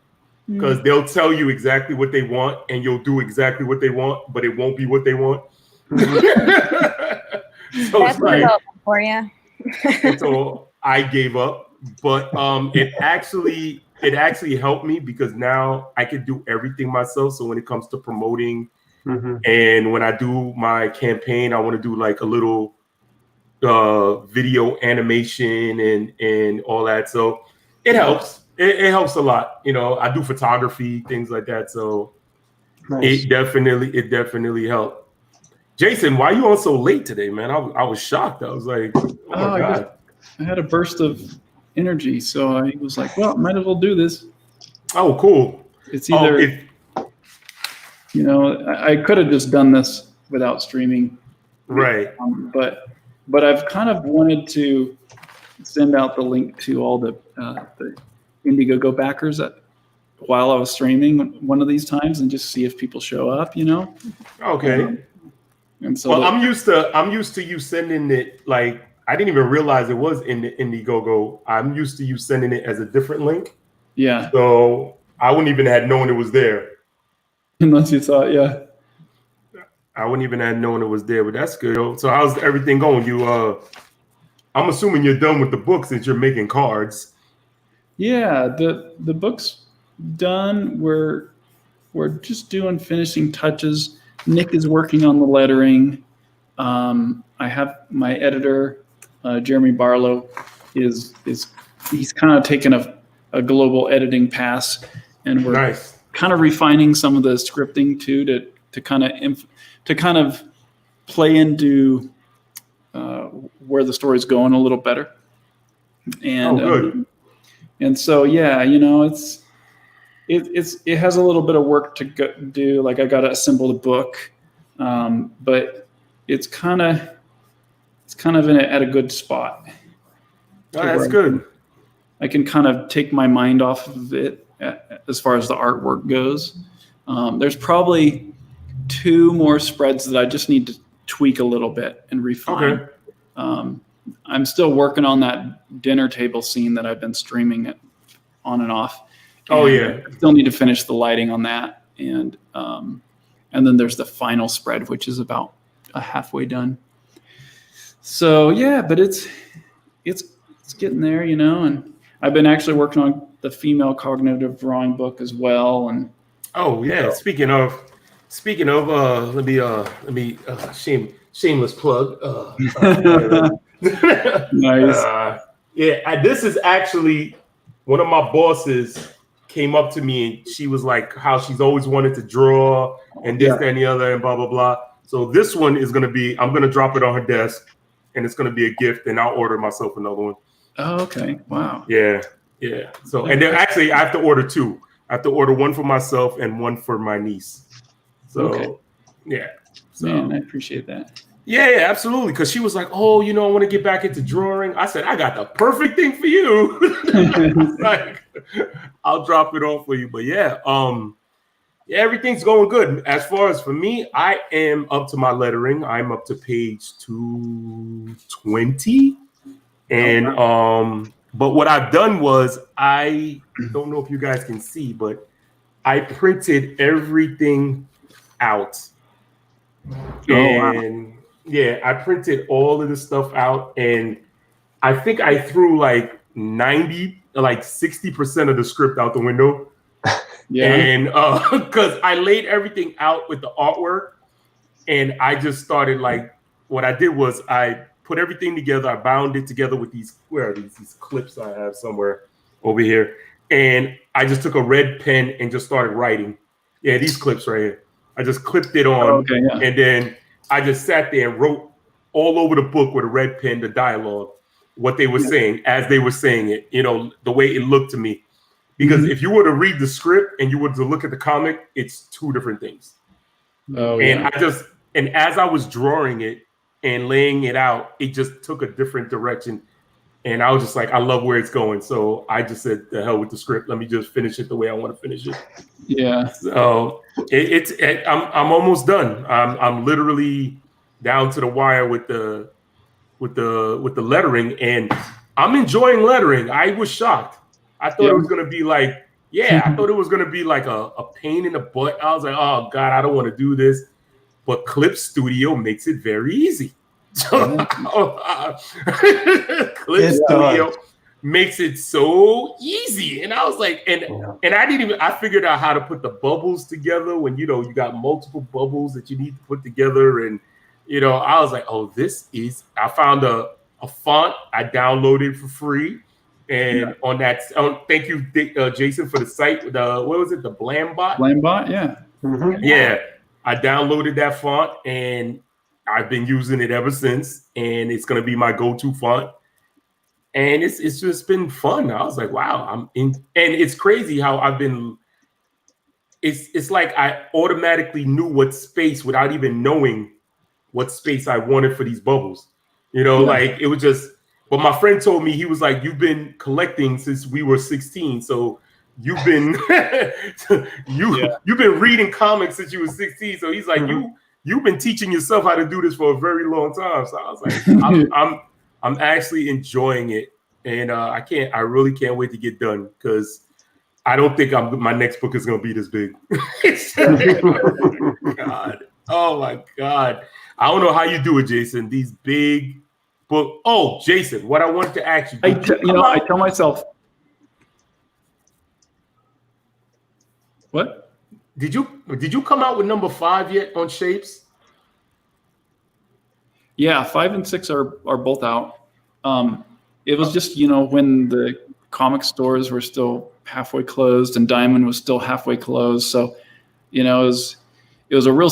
because they'll tell you exactly what they want, and you'll do exactly what they want, but it won't be what they want. So That's development for you. and so I gave up, but it actually helped me because now I can do everything myself. So when it comes to promoting, and when I do my campaign, I want to do like a little video animation and all that. So it helps. It helps a lot. You know, I do photography, things like that. So Nice. it definitely helped. Jason, why are you on so late today, man? I was shocked. I was like, oh my God. I had a burst of energy, so I was like, well, might as well do this. Oh, cool. It's either, you know, I could have just done this without streaming. Right. But I've kind of wanted to send out the link to all the Indiegogo backers while I was streaming one of these times and just see if people show up, you know? Okay. And so well, I'm used to you sending it, like, I didn't even realize it was in the Indiegogo. I'm used to you sending it as a different link. Yeah. So I wouldn't even have known it was there. Unless you thought, yeah. I wouldn't even have known it was there, but that's good. So how's everything going? I'm assuming you're done with the book since you're making cards. Yeah, the book's done. We're just doing finishing touches. Nick is working on the lettering. I have my editor, Jeremy Barlow, he's kind of taken a global editing pass, and we're kind of refining some of the scripting too to kind of play into where the story's going a little better. And and so yeah, you know, it has a little bit of work to do. Like I got to assemble the book, but it's kind of at a good spot. That's good. I can kind of take my mind off of it as far as the artwork goes. There's probably 2 more spreads that I just need to tweak a little bit and refine. Okay. I'm still working on that dinner table scene that I've been streaming it on and off. Oh yeah. I still need to finish the lighting on that, and then there's the final spread, which is about halfway done. So yeah, but it's getting there, you know. And I've been actually working on the female cognitive drawing book as well. And oh yeah, speaking of, let me shameless plug. Nice. Yeah, this is actually one of my bosses came up to me and she was like how she's always wanted to draw and this, that, and the other, and blah, blah, blah. So this one is going to be, I'm going to drop it on her desk and it's going to be a gift, and I'll order myself another one. Oh, okay. Wow. Yeah. So, and then actually I have to order 2. I have to order one for myself and one for my niece. So, yeah. So, man, I appreciate that. Yeah, absolutely. Because she was like, oh, you know, I want to get back into drawing. I said, I got the perfect thing for you. Like, I'll drop it off for you. But yeah, everything's going good. As far as for me, I am up to my lettering. I'm up to page 220. And but what I've done was, I don't know if you guys can see, but I printed everything out. And yeah, I printed all of this stuff out, and I think I threw like 60% of the script out the window. Yeah. And because I laid everything out with the artwork, and I just started, like, what I did was I put everything together. I bound it together with these, where are these clips I have somewhere over here. And I just took a red pen and just started writing. Yeah, these clips right here. I just clipped it on, and then I just sat there and wrote all over the book with a red pen, the dialogue, what they were saying as they were saying it, you know, the way it looked to me. Because if you were to read the script and you were to look at the comic, it's 2 different things. Oh, and and as I was drawing it and laying it out, it just took a different direction. And I was just like, I love where it's going. So I just said, the hell with the script. Let me just finish it the way I want to finish it. Yeah. So I'm almost done. I'm literally down to the wire with the lettering, and I'm enjoying lettering. I was shocked. I thought it was gonna be like, I thought it was gonna be like a pain in the butt. I was like, oh God, I don't want to do this. But Clip Studio makes it very easy. Clip Studio makes it so easy. And I was like, and I figured out how to put the bubbles together when, you got multiple bubbles that you need to put together. And, I was like, oh, I found a font I downloaded for free. And on that, thank you, Jason, for the site. What was it? The Blambot? Blambot, yeah. Mm-hmm. Yeah. I downloaded that font and I've been using it ever since, and it's going to be my go-to font. And it's just been fun. I was like, wow, I'm in. And it's crazy how I've been. It's like I automatically knew what space without even knowing what space I wanted for these bubbles. Like it was just. But my friend told me, he was like, you've been collecting since we were 16, so you've been you've been reading comics since you were 16. So he's like, you've been teaching yourself how to do this for a very long time. So I was like, I'm actually enjoying it, and I really can't wait to get done, because I don't think my next book is gonna be this big. God, oh my God, I don't know how you do it, Jason. These big book. Oh, Jason, what I wanted to ask you. I tell myself. What? Did you come out with number 5 yet on Shapes? Yeah, 5 and 6 are both out. It was just, when the comic stores were still halfway closed and Diamond was still halfway closed. So, it was a real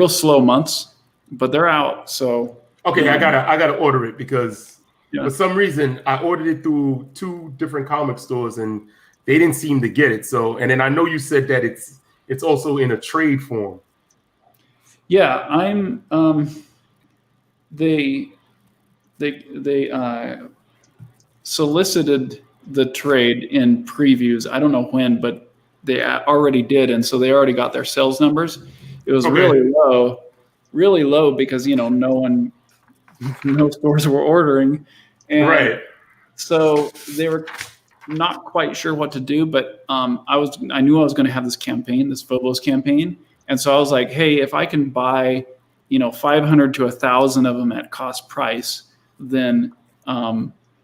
slow months, but they're out. So okay, I gotta order it, because for some reason I ordered it through 2 different comic stores and they didn't seem to get it. So, and then I know you said that it's also in a trade form. Yeah, I'm. They solicited the trade in previews. I don't know when, but they already did, and so they already got their sales numbers. It was really low because no stores were ordering, and so they were not quite sure what to do. But I knew I was going to have this campaign, this Phobos campaign, and so I was like, hey, if I can buy 500 to 1,000 of them at cost price, then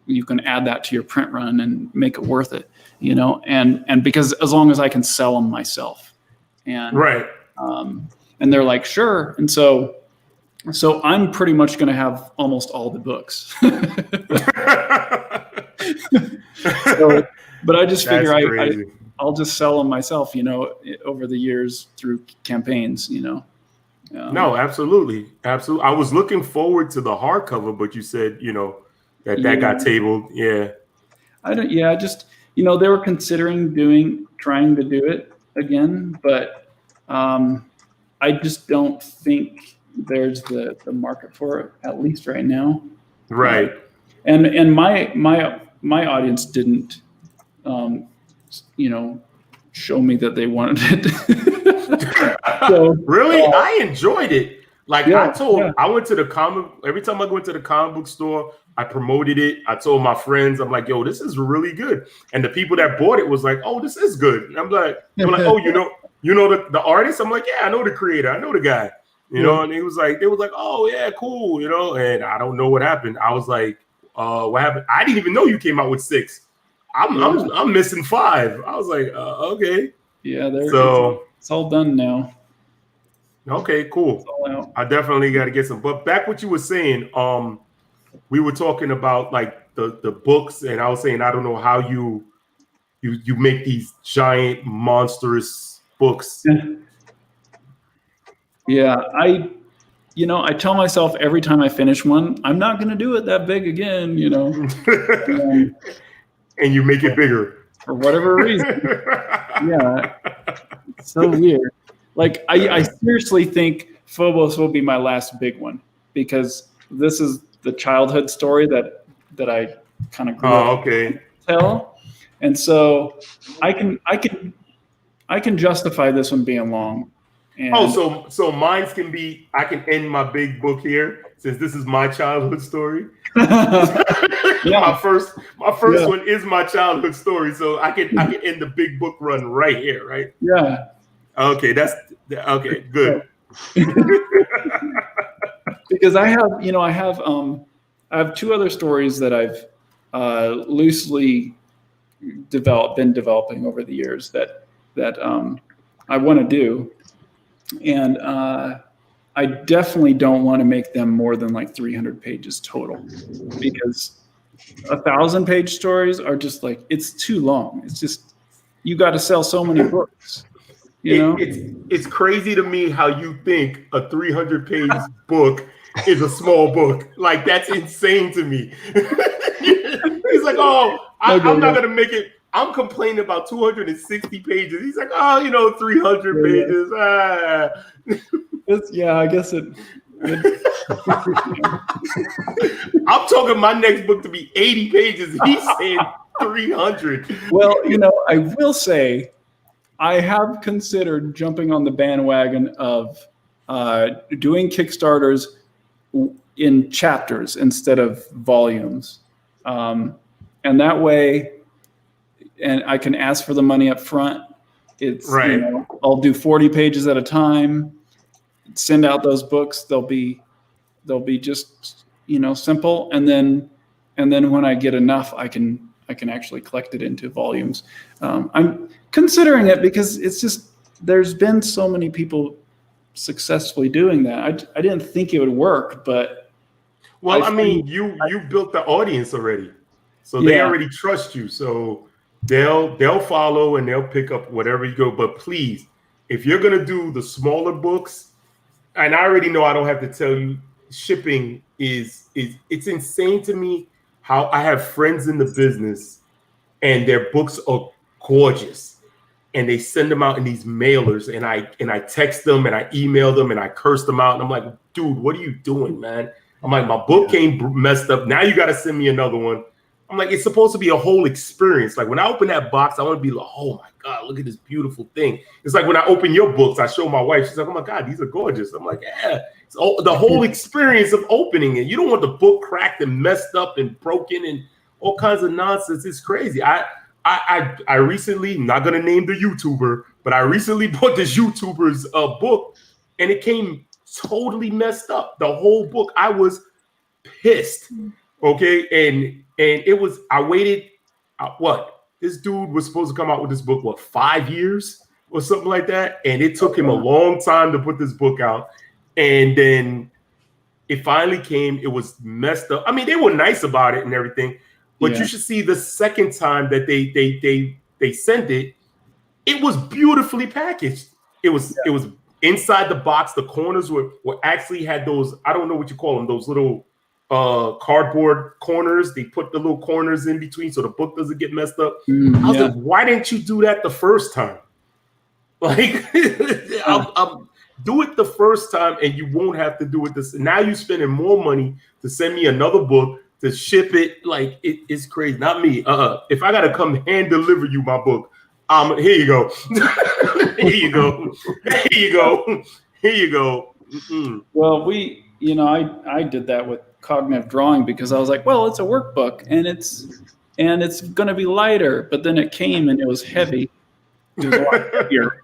you can add that to your print run and make it worth it, and because as long as I can sell them myself, and and they're like, sure. And so I'm pretty much going to have almost all the books. But I just figure I'll just sell them myself, over the years through campaigns, No, absolutely. I was looking forward to the hardcover, but you said, that got tabled. Yeah. I just, they were considering trying to do it again, but I just don't think there's the market for it, at least right now. Right. And my audience didn't, show me that they wanted it. So, really? I enjoyed it. Like I went to the comic, every time I go into the comic book store, I promoted it. I told my friends, I'm like, yo, this is really good. And the people that bought it was like, oh, this is good. And I'm like, they're like, oh, you know the artist? I'm like, yeah, I know the creator. I know the guy. And they was like, oh yeah, cool, and I don't know what happened. I was like, what happened? I didn't even know you came out with 6. I'm missing 5. I was like, okay. Yeah, it's all done now. Okay, cool. I definitely got to get some. But back what you were saying, we were talking about like the books, and I was saying I don't know how you make these giant monstrous books. Yeah, I tell myself every time I finish one, I'm not going to do it that big again, And you make it bigger for whatever reason. Yeah, it's so weird. Like I seriously think Phobos will be my last big one, because this is the childhood story that I kind of grew up to tell, and so I can justify this one being long. And so mine can be, I can end my big book here since this is my childhood story. My first one is my childhood story, so I can end the big book run right here, right? Yeah. Okay, okay, good. Because I have two other stories that I've loosely been developing over the years that I want to do, and I definitely don't want to make them more than like 300 pages total, because 1,000-page stories are just like, it's too long. It's just, you got to sell so many books. You know, it's crazy to me how you think a 300-page book is a small book. Like, that's insane to me. He's like, oh, I'm not gonna make it. I'm complaining about 260 pages. He's like, oh, 300 pages. I guess it. I'm talking my next book to be 80 pages. He's saying 300. Well, I will say, I have considered jumping on the bandwagon of doing Kickstarters in chapters instead of volumes. And that way, and I can ask for the money up front. It's right. I'll do 40 pages at a time, send out those books. They'll be just, simple. And then when I get enough, I can actually collect it into volumes. I'm considering it because it's just, there's been so many people successfully doing that. I didn't think it would work, but you built the audience already, so they already trust you. So they'll follow and they'll pick up whatever you go. But please, if you're gonna do the smaller books, and I already know I don't have to tell you, shipping is it's insane to me how I have friends in the business and their books are gorgeous and they send them out in these mailers, and I text them and I email them and I curse them out, and I'm like, dude, what are you doing, man? I'm like, my book came messed up. Now you got to send me another one. I'm like, it's supposed to be a whole experience. Like, when I open that box, I want to be like, oh my God, look at this beautiful thing. It's like when I open your books, I show my wife, she's like, oh my God, these are gorgeous. I'm like, yeah, it's the whole experience of opening it. You don't want the book cracked and messed up and broken and all kinds of nonsense. It's crazy. I recently, not going to name the YouTuber, but I recently bought this YouTuber's book, and it came totally messed up. The whole book. I was pissed. Okay. And it was, I waited, this dude was supposed to come out with this book, 5 years or something like that. And it took him a long time to put this book out. And then it finally came, it was messed up. I mean, they were nice about it and everything, but you should see the second time that they sent it, it was beautifully packaged. It was inside the box. The corners were actually had those, I don't know what you call them, those little cardboard corners. They put the little corners in between so the book doesn't get messed up. I was like, why didn't you do that the first time? Like, do it the first time and you won't have to do it this. Now you're spending more money to send me another book, to ship it. Like, it's crazy. Not me. If I gotta come hand deliver you my book, here you go. Here you go. Here you go. Here you go. Well, I did that with cognitive drawing because I was like, well, it's a workbook and it's going to be lighter, but then it came and it was heavy. It was a lot heavier.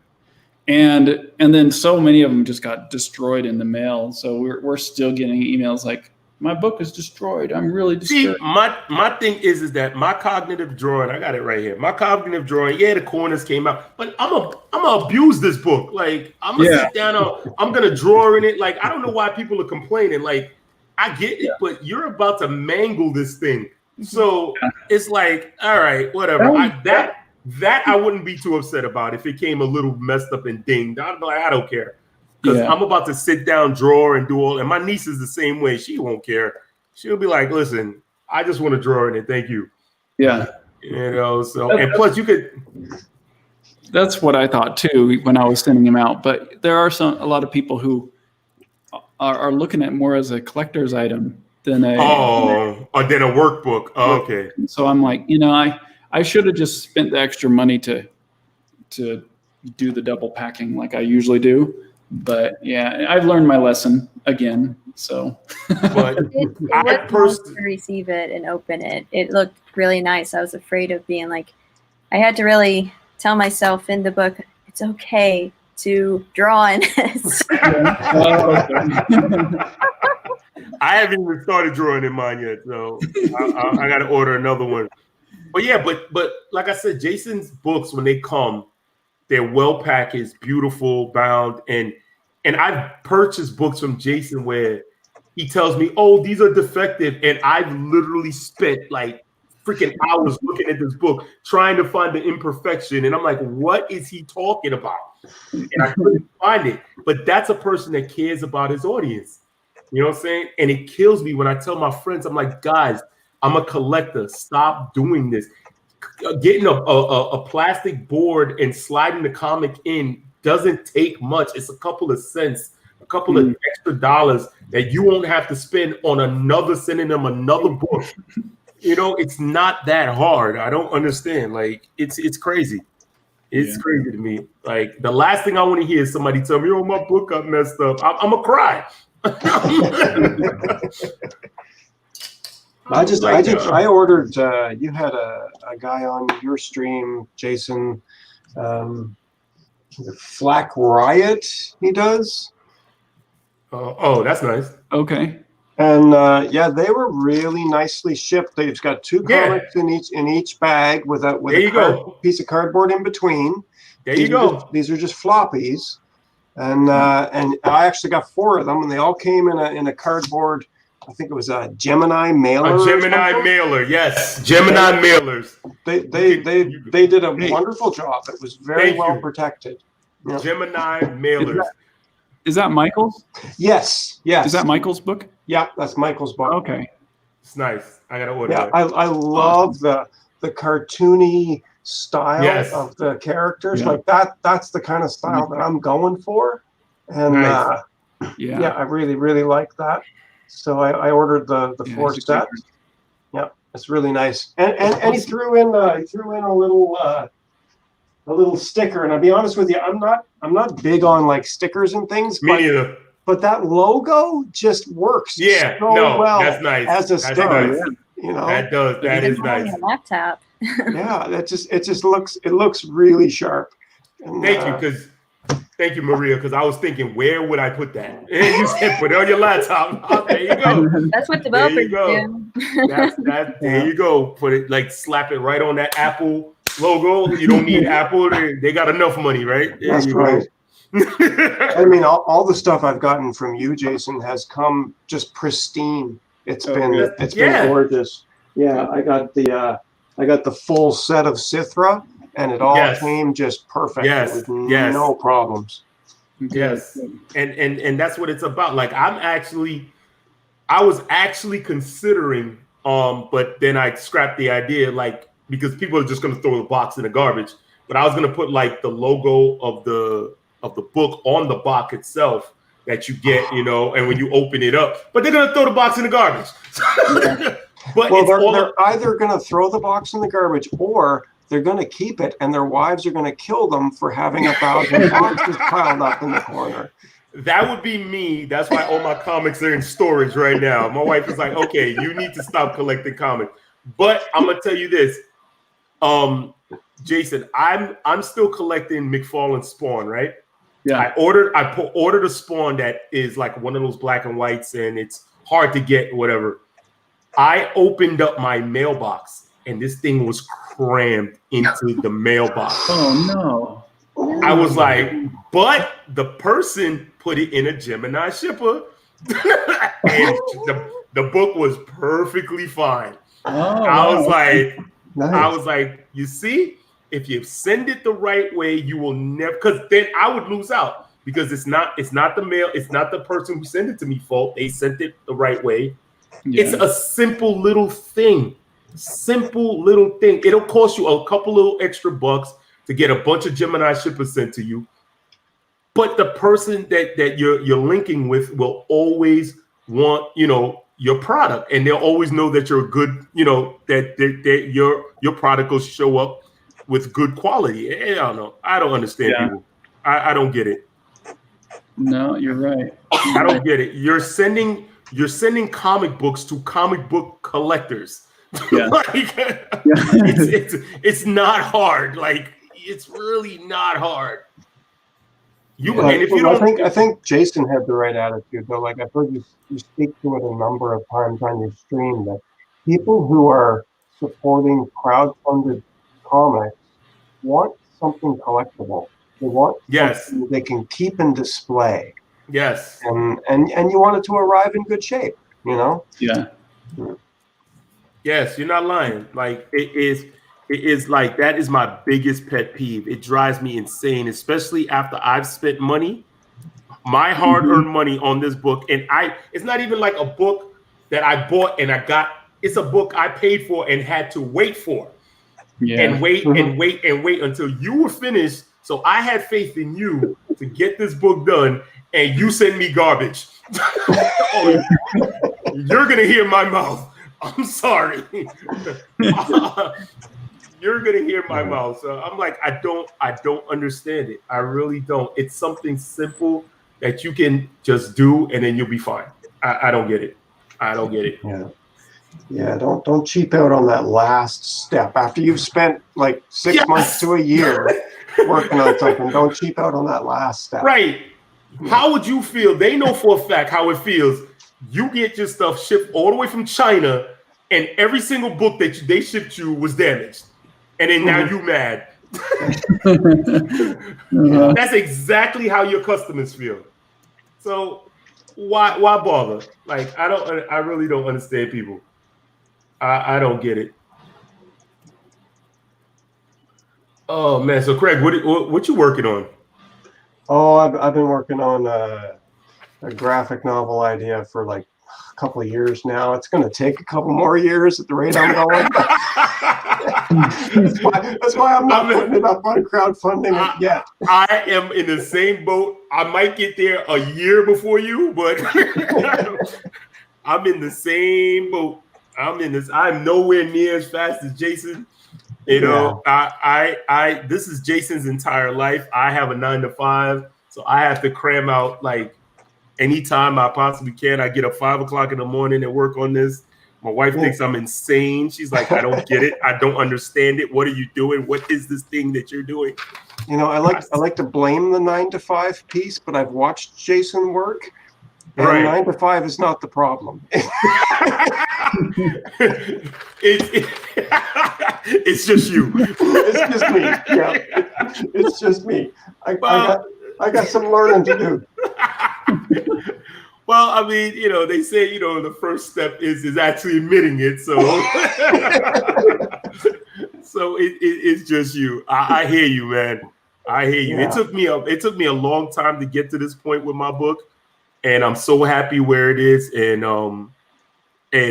And then so many of them just got destroyed in the mail. So we're still getting emails like, my book is destroyed. I'm really discouraged. See, my thing is that my cognitive drawing, I got it right here. My cognitive drawing, the corners came out, but I'm gonna abuse this book. Like, I'm gonna sit down, I'm gonna draw in it. Like, I don't know why people are complaining. Like, I get it, but you're about to mangle this thing. So it's like, all right, whatever. That I wouldn't be too upset about if it came a little messed up and dinged. I'd be like, I don't care. Because I'm about to sit down, draw, and do all. And my niece is the same way. She won't care. She'll be like, listen, I just want to draw in it. Thank you. Yeah. So, and plus you could. That's what I thought too when I was sending them out. But there are a lot of people who are looking at more as a collector's item than a than a workbook. Oh, okay. So I'm like, I should have just spent the extra money to do the double packing like I usually do. But yeah, I've learned my lesson again. So, but it was nice to receive it and open it. It looked really nice. I was afraid of being like, I had to really tell myself in the book, it's okay to draw in this. I haven't even started drawing in mine yet, so I got to order another one. But yeah, but like I said, Jason's books, when they come, they're well packaged, beautiful, bound, and I've purchased books from Jason where he tells me, "Oh, these are defective," and I've literally spent like freaking hours looking at this book trying to find the imperfection, and I'm like, "What is he talking about?" And I couldn't find it. But that's a person that cares about his audience. You know what I'm saying? And it kills me when I tell my friends, I'm like, guys, I'm a collector. Stop doing this. Getting a plastic board and sliding the comic in doesn't take much. It's a couple of cents, a couple of extra dollars that you won't have to spend on sending them another book. It's not that hard. I don't understand. Like, it's crazy. It's crazy to me. Like, the last thing I want to hear is somebody tell me, "Oh, my book got messed up." I'm gonna cry. I ordered. You had a guy on your stream, Jason, Flak Riot. He does. Oh, that's nice. Okay. And they were really nicely shipped. They've got 2 comics in each bag with a piece of cardboard in between. These are just floppies, and I actually got 4 of them, and they all came in a cardboard. I think it was a Gemini mailer. A Gemini mailer, yes. Gemini mailers. They did a wonderful job. It was very well protected. Gemini mailers. Is that Michael's? Yes. Is that Michael's book? Yeah, that's Michael's book. Okay. It's nice. I gotta order it. I love the cartoony style of the characters. Like that's the kind of style that I'm going for. And I really, really like that. So I ordered the 4 sets. Yeah, it's really nice. And he threw in a little sticker. And I'll be honest with you, I'm not big on like stickers and things. Me neither. But that logo just works well that's nice. As a sticker. Nice. That does. That is nice. Laptop. Yeah, it looks really sharp. And, Thank you, Maria, because I was thinking, where would I put that? And you said, put it on your laptop. Oh, there you go. That's what developers do. There you go. Put it, like, slap it right on that Apple logo. You don't need Apple. They got enough money, right? That's right. I mean, all the stuff I've gotten from you, Jason, has come just pristine. It's been gorgeous. Yeah, I got the full set of Sithra. And it all came just perfect. With no problems. Yes. And that's what it's about. Like I was actually considering, but then I scrapped the idea, like, because people are just gonna throw the box in the garbage. But I was gonna put like the logo of the book on the box itself that you get, and when you open it up, but they're gonna throw the box in the garbage. But they're either gonna throw the box in the garbage or they're going to keep it, and their wives are going to kill them for having 1,000 boxes piled up in the corner. That would be me. That's why all my comics are in storage right now. My wife is like, "Okay, you need to stop collecting comics." But I'm gonna tell you this, Jason. I'm still collecting McFarlane Spawn, right? Yeah. I ordered a Spawn that is like one of those black and whites, and it's hard to get, whatever. I opened up my mailbox, and this thing was crammed into the mailbox. Oh no. I was like, but the person put it in a Gemini shipper. And the book was perfectly fine. I was like, you see, if you send it the right way, you will never, because then I would lose out, because it's not the mail, it's not the person who sent it to me fault. They sent it the right way. Yeah. It's a simple little thing. It'll cost you a couple little extra bucks to get a bunch of Gemini shippers sent to you. But the person that you're linking with will always want, your product, and they'll always know that you're good, that your product will show up with good quality. I don't know. I don't understand people. I don't get it. No, you're right. I don't get it. You're sending comic books to comic book collectors. Yeah. It's not hard. Like, it's really not hard. I think Jason had the right attitude though. Like, I've heard you speak to it a number of times on your stream, that people who are supporting crowdfunded comics want something collectible. They want something they can keep and display. Yes. And you want it to arrive in good shape, Yeah. Yes, you're not lying. Like, it is like, that is my biggest pet peeve. It drives me insane, especially after I've spent money, my hard-earned money on this book. And it's not even like a book that I bought and I got. It's a book I paid for and had to wait for. Yeah. And wait until you were finished. So I had faith in you to get this book done, and you send me garbage. You're gonna hear my mouth. I'm sorry. You're gonna hear my mouth. So I'm like, I don't understand it. I really don't. It's something simple that you can just do, and then you'll be fine. I don't get it. I don't get it. Yeah. Don't cheap out on that last step after you've spent like 6 months to a year working on something. Don't cheap out on that last step. Right. How would you feel? They know for a fact how it feels. You get your stuff shipped all the way from China, and every single book that they shipped you was damaged, and then now you mad. That's exactly how your customers feel. So why bother? Like, I really don't understand people. I don't get it. Oh man, so Craig, what you working on? Oh, I've been working on a graphic novel idea for like a couple of years now. It's going to take a couple more years at the rate I'm going. That's why I'm not putting it up on crowdfunding yet. I am in the same boat. I might get there a year before you, but I'm in the same boat. I'm nowhere near as fast as Jason. This is Jason's entire life. I have a 9-to-5, so I have to cram out like anytime I possibly can. I get up 5 o'clock in the morning and work on this. My wife thinks I'm insane. She's like, I don't get it. I don't understand it. What are you doing? What is this thing that you're doing? I like to blame the 9-to-5 piece, but I've watched Jason work. And 9 to 5 is not the problem. It's just you. It's just me. Yeah, it's just me. I got some learning to do. Well, I mean, they say, the first step is actually admitting it. So, so it's just you. I hear you, man. I hear you. Yeah. It took me a long time to get to this point with my book. And I'm so happy where it is, and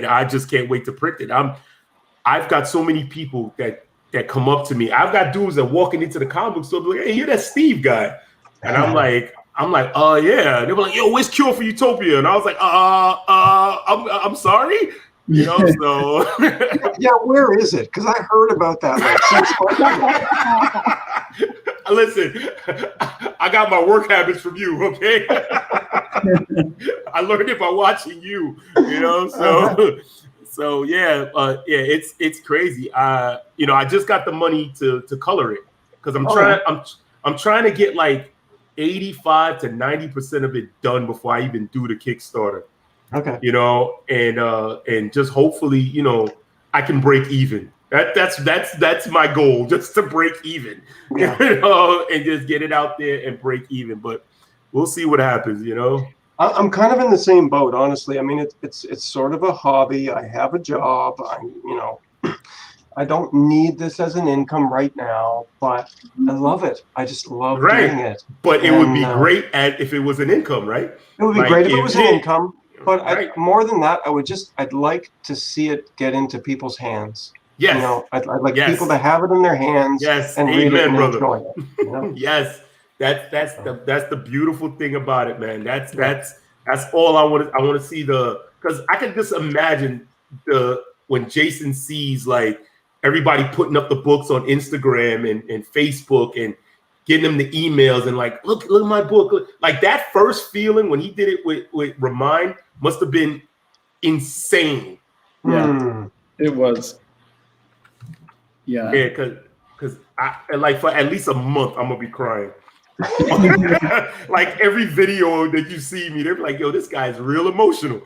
I just can't wait to print it. I've got so many people that come up to me. I've got dudes that walking into the comic book store, like, "Hey, you're that Steve guy," and I'm like, "Oh yeah." They were like, "Yo, where's Cure for Utopia?" And I was like, I'm sorry." So yeah, where is it? Because I heard about that like 6 months ago. Listen, I got my work habits from you, okay? I learned it by watching you, So yeah, it's crazy. I just got the money to color it because I'm trying to get like 85 to 90% of it done before I even do the Kickstarter. Okay. And just hopefully, I can break even. That's my goal, just to break even, and just get it out there and break even. But we'll see what happens, I'm kind of in the same boat, honestly. I mean, it's sort of a hobby. I have a job. I don't need this as an income right now, but I love it. I just love doing it. But it would be great if it was an income, right? It would be great if it was an income. But more than that, I'd like to see it get into people's hands. Yes. You know, I'd like people to have it in their hands and read it and enjoy it. You know? Yes. That's the beautiful thing about it, man. That's all I want to see, because I can just imagine when Jason sees like everybody putting up the books on Instagram and Facebook and getting them the emails and like, look at my book. Like that first feeling when he did it with Remind must have been insane. Yeah, it was. Yeah, because I like for at least a month I'm gonna be crying. Like every video that you see me, they're like, yo, this guy's real emotional.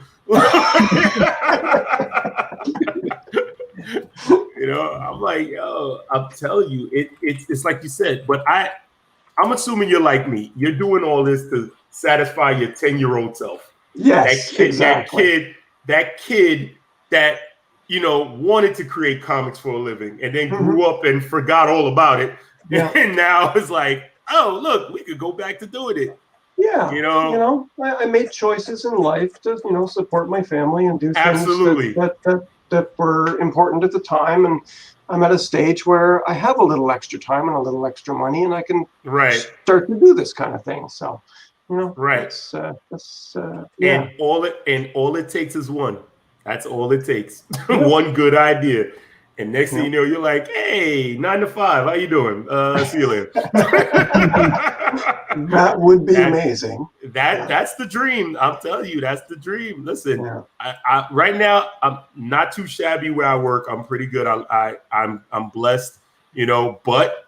You know, I'm like, yo, I'll tell you, it's like you said, but I'm assuming you're like me. You're doing all this to satisfy your 10-year-old self. Yes, exactly. That kid that, you know, wanted to create comics for a living and then grew up and forgot all about it. Yeah. And now it's like, oh, look, we could go back to doing it. Yeah. You know, I made choices in life to, you know, support my family and do things that were important at the time. And I'm at a stage where I have a little extra time and a little extra money and I can start to do this kind of thing. So, you know, and all it takes is one. That's all it takes. One good idea. And next thing you know, you're like, hey, 9 to 5, how you doing? See you later. That would be amazing. That's the dream. I'm telling you, that's the dream. Listen, I right now, I'm not too shabby where I work. I'm pretty good. I'm blessed, you know, but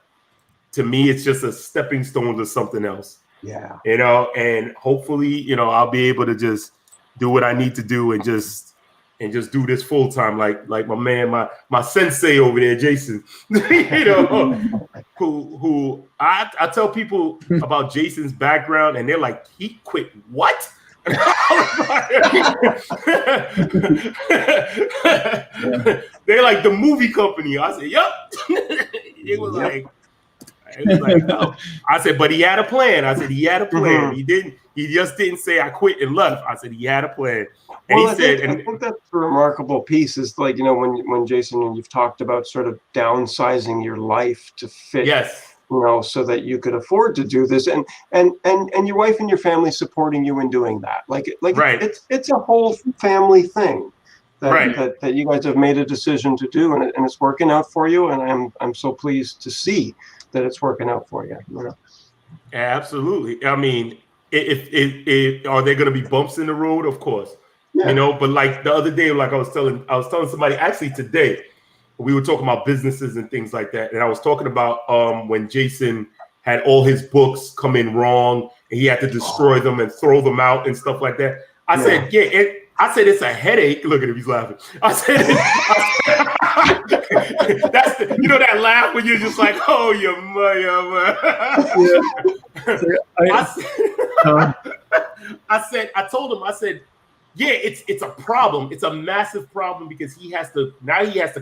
to me, it's just a stepping stone to something else. Yeah. You know, and hopefully, you know, I'll be able to just do what I need to do and just do this full time, like my man, my sensei over there, Jason. You know, who I tell people about Jason's background, and they're like, he quit what? They're like the movie company. I said, yup. It was like, no. I said, but he had a plan. I said he had a plan. He just didn't say I quit and left. I said he had a plan. And I think that's a remarkable piece is like, you know, when Jason, and you've talked about sort of downsizing your life to fit, you know, so that you could afford to do this and your wife and your family supporting you in doing that. It's a whole family thing that you guys have made a decision to do, and it's working out for you. And I'm so pleased to see that it's working out for you. You know? Absolutely. I mean, if are there going to be bumps in the road? Of course. You know, but like the other day, like I was telling somebody, actually today, we were talking about businesses and things like that. And I was talking about when Jason had all his books come in wrong and he had to destroy them and throw them out and stuff like that. I said, it's a headache. Look at him, he's laughing. I said, that's you know that laugh when you're just like, oh, your mother. I told him, yeah, it's a problem. It's a massive problem because he has to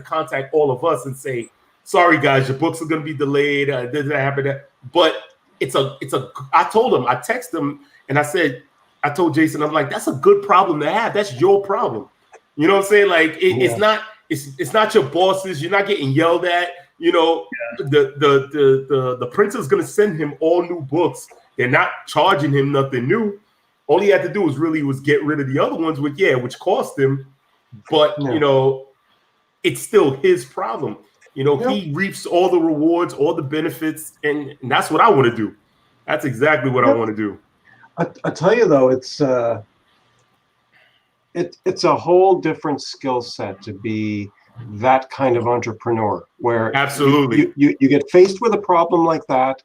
contact all of us and say, sorry guys, your books are going to be delayed. This happened. But I told him, I texted him and I told Jason, I'm like, that's a good problem to have. That's your problem. You know what I'm saying? Like it's not your bosses. You're not getting yelled at. You know, the printer's going to send him all new books. They're not charging him nothing new. All he had to do was get rid of the other ones, which cost him. But, you know, it's still his problem. You know, he reaps all the rewards, all the benefits, and that's what I want to do. That's exactly what I want to do. I tell you, though, it's a whole different skill set to be that kind of entrepreneur where absolutely you get faced with a problem like that.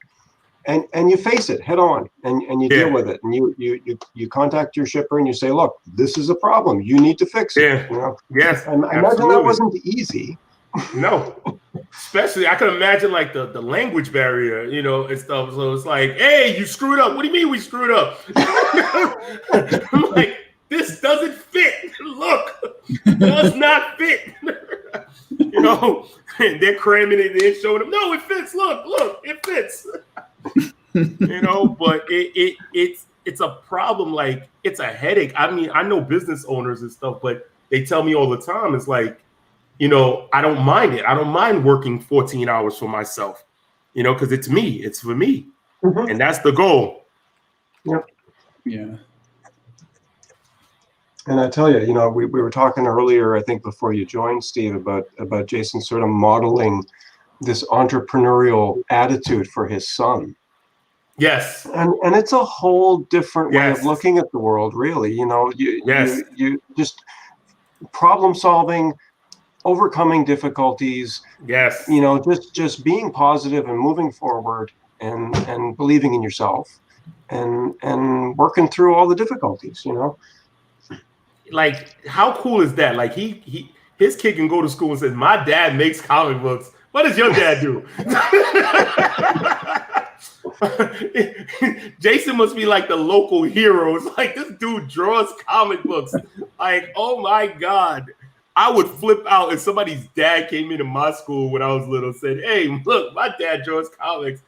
And you face it head on and you deal with it and you contact your shipper and you say, look, this is a problem. You need to fix it. You know? Yes. I imagine that wasn't easy. No. Especially I can imagine like the language barrier, you know, and stuff. So it's like, hey, you screwed up. What do you mean we screwed up? I'm like, this doesn't fit. Look, it does not fit. You know, and they're cramming it and they're showing them, no, it fits. Look, it fits. You know, but it's a problem. Like it's a headache. I mean, I know business owners and stuff, but they tell me all the time, it's like you know, I don't mind it. I don't mind working 14 hours for myself, you know, because it's me. It's for me. And that's the goal. Yep. Yeah. And I tell you, you know, we were talking earlier, I think before you joined, Steve, about Jason sort of modeling this entrepreneurial attitude for his son. Yes. And it's a whole different way of looking at the world, really. You know, you just problem solving, overcoming difficulties. Yes. You know, just being positive and moving forward and believing in yourself and working through all the difficulties, you know. Like, how cool is that? Like his kid can go to school and says, my dad makes comic books. What does your dad do? Jason must be like the local hero. It's like, this dude draws comic books. Like, oh my God. I would flip out if somebody's dad came into my school when I was little and said, hey, look, my dad draws comics.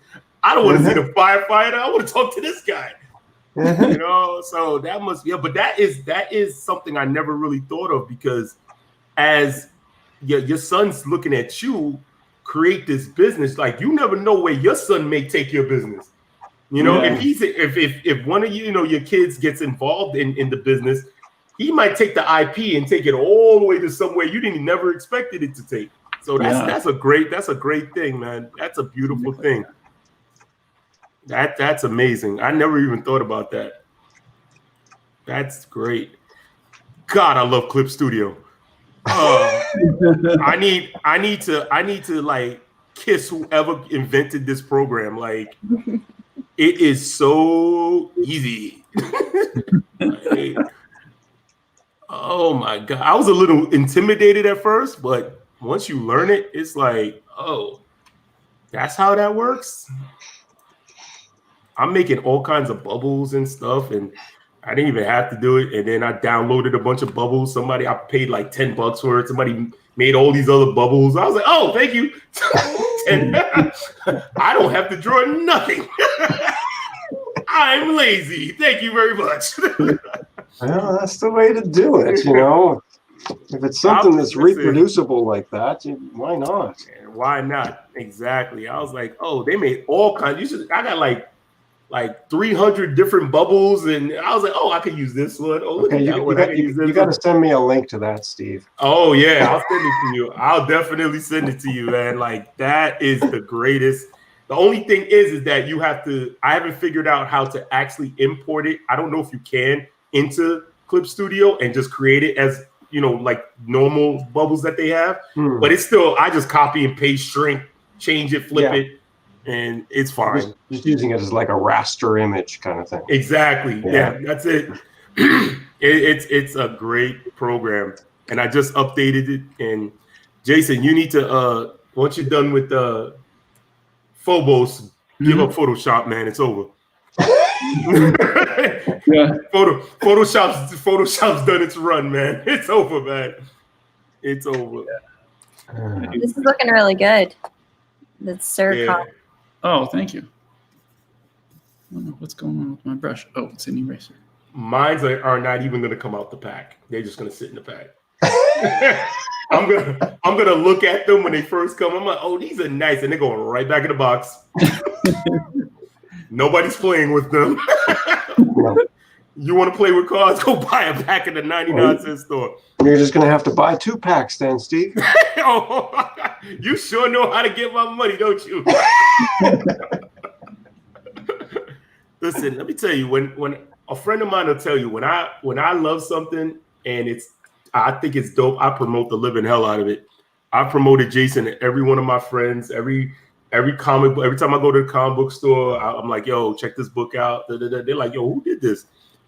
I don't want to see the firefighter. I want to talk to this guy. You know, so that must be, but that is something I never really thought of, because as your son's looking at you create this business, like, you never know where your son may take your business. You know, if one of you know, your kids gets involved in the business, he might take the IP and take it all the way to somewhere you didn't never expected it to take. So that's a great thing, man. That's a beautiful thing. That's amazing. I never even thought about that. That's great. God, I love Clip Studio. I need to like kiss whoever invented this program. Like, it is so easy. Like, oh my God. I was a little intimidated at first, but once you learn it, it's like, oh, that's how that works. I'm making all kinds of bubbles and stuff, and I didn't even have to do it. And then I downloaded a bunch of bubbles. I paid like $10 for it. Somebody made all these other bubbles. I was like, oh, thank you. And I don't have to draw nothing. I'm lazy. Thank you very much. Well, that's the way to do it, you know. If it's something that's reproducible like that, why not? Why not? Exactly. I was like, oh, they made all kinds. I got like 300 different bubbles, and I was like, oh, I could use this one. Oh, look at that one. You got to send me a link to that, Steve. Oh yeah, I'll send it to you. I'll definitely send it to you, man. Like, that is the greatest. The only thing is that you have to. I haven't figured out how to actually import it. I don't know if you can into Clip Studio and just create it as, you know, like normal bubbles that they have. But it's still, I just copy and paste, shrink, change it, flip it, and it's fine. Just using it as like a raster image kind of thing. Exactly. Yeah, that's it. It's a great program, and I just updated it. And Jason, you need to once you're done with the Phobos, give up Photoshop, man. It's over. Photoshop's done its run, man. It's over, man. It's over. This is looking really good. That's Sir. Oh, thank you. I don't know what's going on with my brush. Oh, it's an eraser. Mines are not even going to come out the pack. They're just going to sit in the pack. I'm gonna look at them when they first come. I'm like, oh, these are nice, and they're going right back in the box. Nobody's playing with them. You want to play with cards? Go buy a pack at the 99-cent store. You're just gonna have to buy 2 packs then, Steve. Oh, you sure know how to get my money, don't you? Listen, let me tell you, when a friend of mine will tell you, when I love something and I think it's dope, I promote the living hell out of it. I promoted Jason to every one of my friends, every comic book. Every time I go to the comic book store, I'm like, yo, check this book out. They're like, yo, who did this?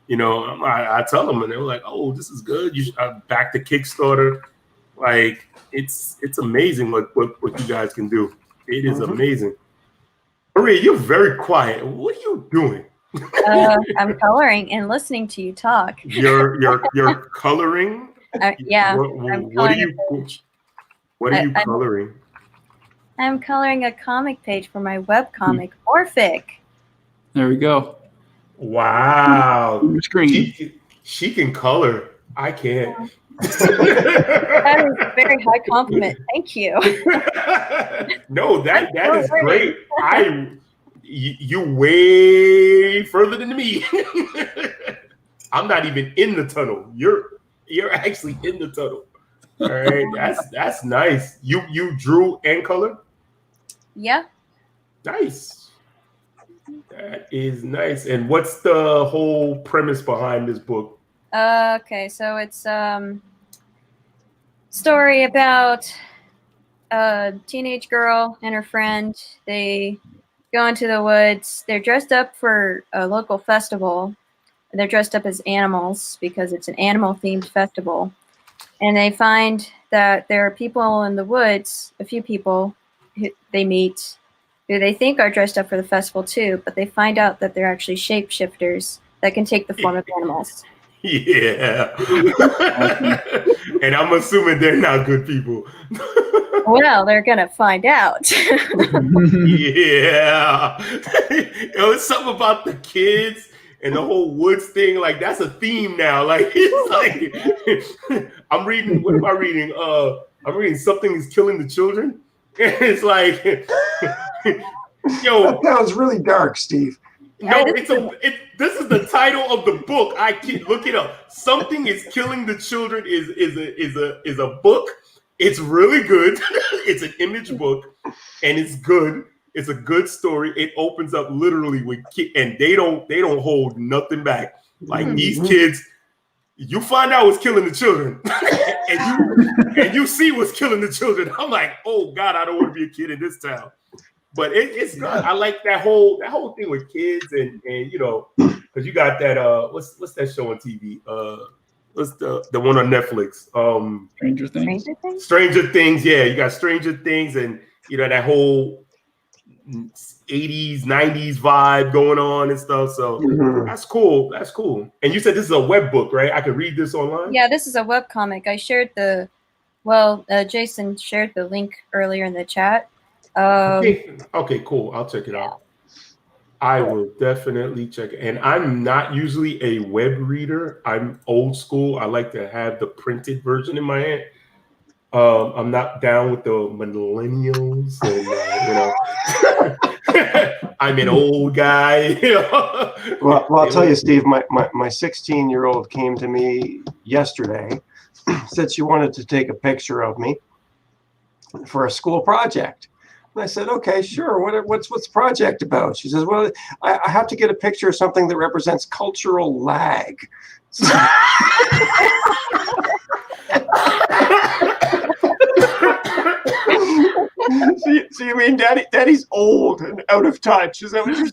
You know, I tell them, and they're like, oh, this is good. I back the Kickstarter. Like, it's amazing what you guys can do. It is amazing. Maria, you're very quiet. What are you doing? I'm coloring and listening to you talk. You're coloring? Yeah. What are you coloring? I'm coloring a comic page for my webcomic, Orphic. There we go. Wow. Screen. She can color. I can't. That is a very high compliment. Thank you. No, that is great. You way further than me. I'm not even in the tunnel. You're actually in the tunnel. All right, that's nice. You drew and colored? Yeah. Nice. That is nice. And what's the whole premise behind this book? Okay, so it's story about a teenage girl and her friend. They go into the woods. They're dressed up for a local festival. They're dressed up as animals because it's an animal-themed festival. And they find that there are people in the woods, a few people who they meet, who they think are dressed up for the festival too, but they find out that they're actually shapeshifters that can take the form of animals. Yeah. And I'm assuming they're not good people. Well, they're going to find out. Yeah. It was something about the kids and the whole woods thing. Like, that's a theme now. Like, it's like, I'm reading, what am I reading? I'm reading Something is Killing the Children. And it's like, yo. That sounds really dark, Steve. No, this is the title of the book. I can't look it up. Something is Killing the Children is a book. It's really good. It's an image book, and it's good. It's a good story. It opens up literally with kids, and they don't hold nothing back. Like these kids, you find out what's killing the children, and you see what's killing the children. I'm like, oh God, I don't want to be a kid in this town. But it's good. I like that whole thing with kids and you know, because you got that what's that show on TV? What's the one on Netflix? Stranger Things. Stranger Things, yeah. You got Stranger Things and you know that whole 80s, 90s vibe going on and stuff. So that's cool. That's cool. And you said this is a web book, right? I could read this online? Yeah, this is a web comic. I shared Jason shared the link earlier in the chat. Okay, cool. I'll check it out. I will definitely check it. And I'm not usually a web reader. I'm old school. I like to have the printed version in my hand. I'm not down with the millennials, and you know, I'm an old guy. You know? Well, I'll tell you, Steve. My 16-year-old came to me yesterday, said she wanted to take a picture of me for a school project. And I said, okay, sure. What's the project about? She says, well, I have to get a picture of something that represents cultural lag. So you mean Daddy's old and out of touch? Is that what you're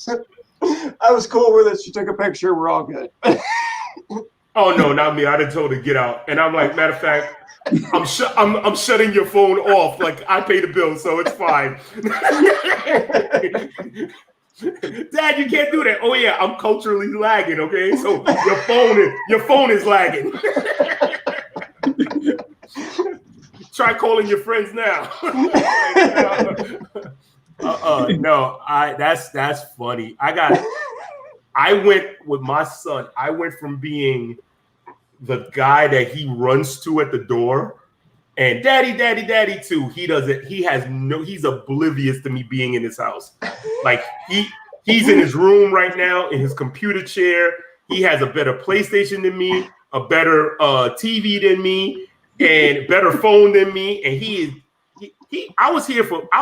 saying? I was cool with it. She took a picture. We're all good. Oh no, not me. I done told her to get out, and I'm like, matter of fact, I'm shutting your phone off. Like I pay the bill, so it's fine. Dad, you can't do that. Oh yeah, I'm culturally lagging. Okay, so your phone is lagging. Try calling your friends now. No, that's funny. I went with my son. I went from being the guy that he runs to at the door and daddy too. He's oblivious to me being in his house. Like he's in his room right now in his computer chair. He has a better PlayStation than me, a better TV than me, and better phone than me. And I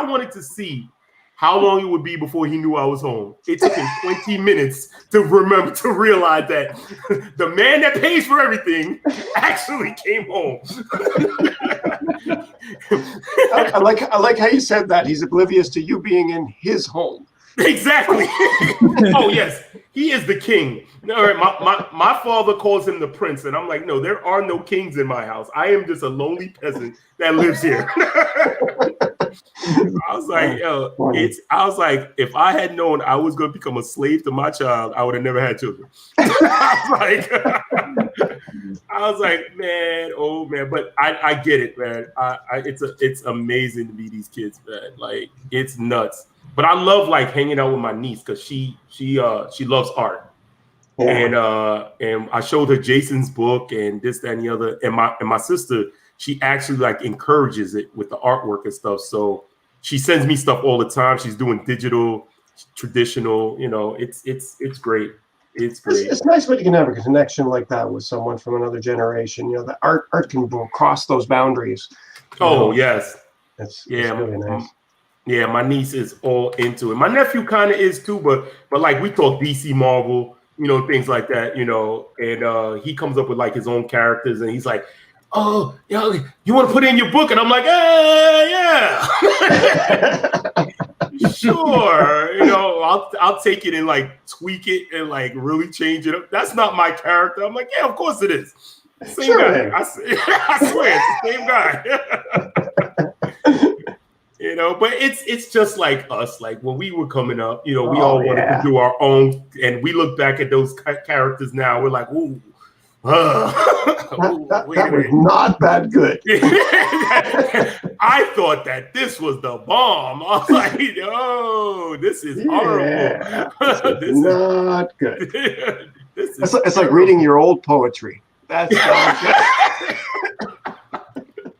wanted to see how long it would be before he knew I was home. It took him 20 minutes to realize that the man that pays for everything actually came home. I like how you said that. He's oblivious to you being in his home. Exactly. Oh yes, he is the king. All right, my father calls him the prince, and I'm like, no, there are no kings in my house. I am just a lonely peasant that lives here. I was like, if I had known I was going to become a slave to my child, I would have never had children. I was like, man, oh man, but I get it, man. It's amazing to meet these kids, man. Like it's nuts. But I love like hanging out with my niece because she loves art. And I showed her Jason's book and this, that, and the other. And my sister, she actually like encourages it with the artwork and stuff. So she sends me stuff all the time. She's doing digital, traditional. You know, it's great. It's great. It's nice when you can have a connection like that with someone from another generation. You know, the art can cross those boundaries. Oh, yes. It's really nice. Yeah, my niece is all into it. My nephew kind of is too, but like we talk DC, Marvel, you know, things like that, you know, and he comes up with like his own characters, and he's like, "Oh, you want to put it in your book?" And I'm like, yeah, sure. You know, I'll take it and like tweak it and like really change it up. That's not my character. I'm like, yeah, of course it is. Same guy. I swear, it's the same guy. You know, but it's just like us. Like when we were coming up, you know, we all wanted to do our own, and we look back at those characters now. We're like, ooh, that was not that good. I thought that this was the bomb. I was like, oh, this is horrible. This is not good. It's like reading your old poetry. That's not good.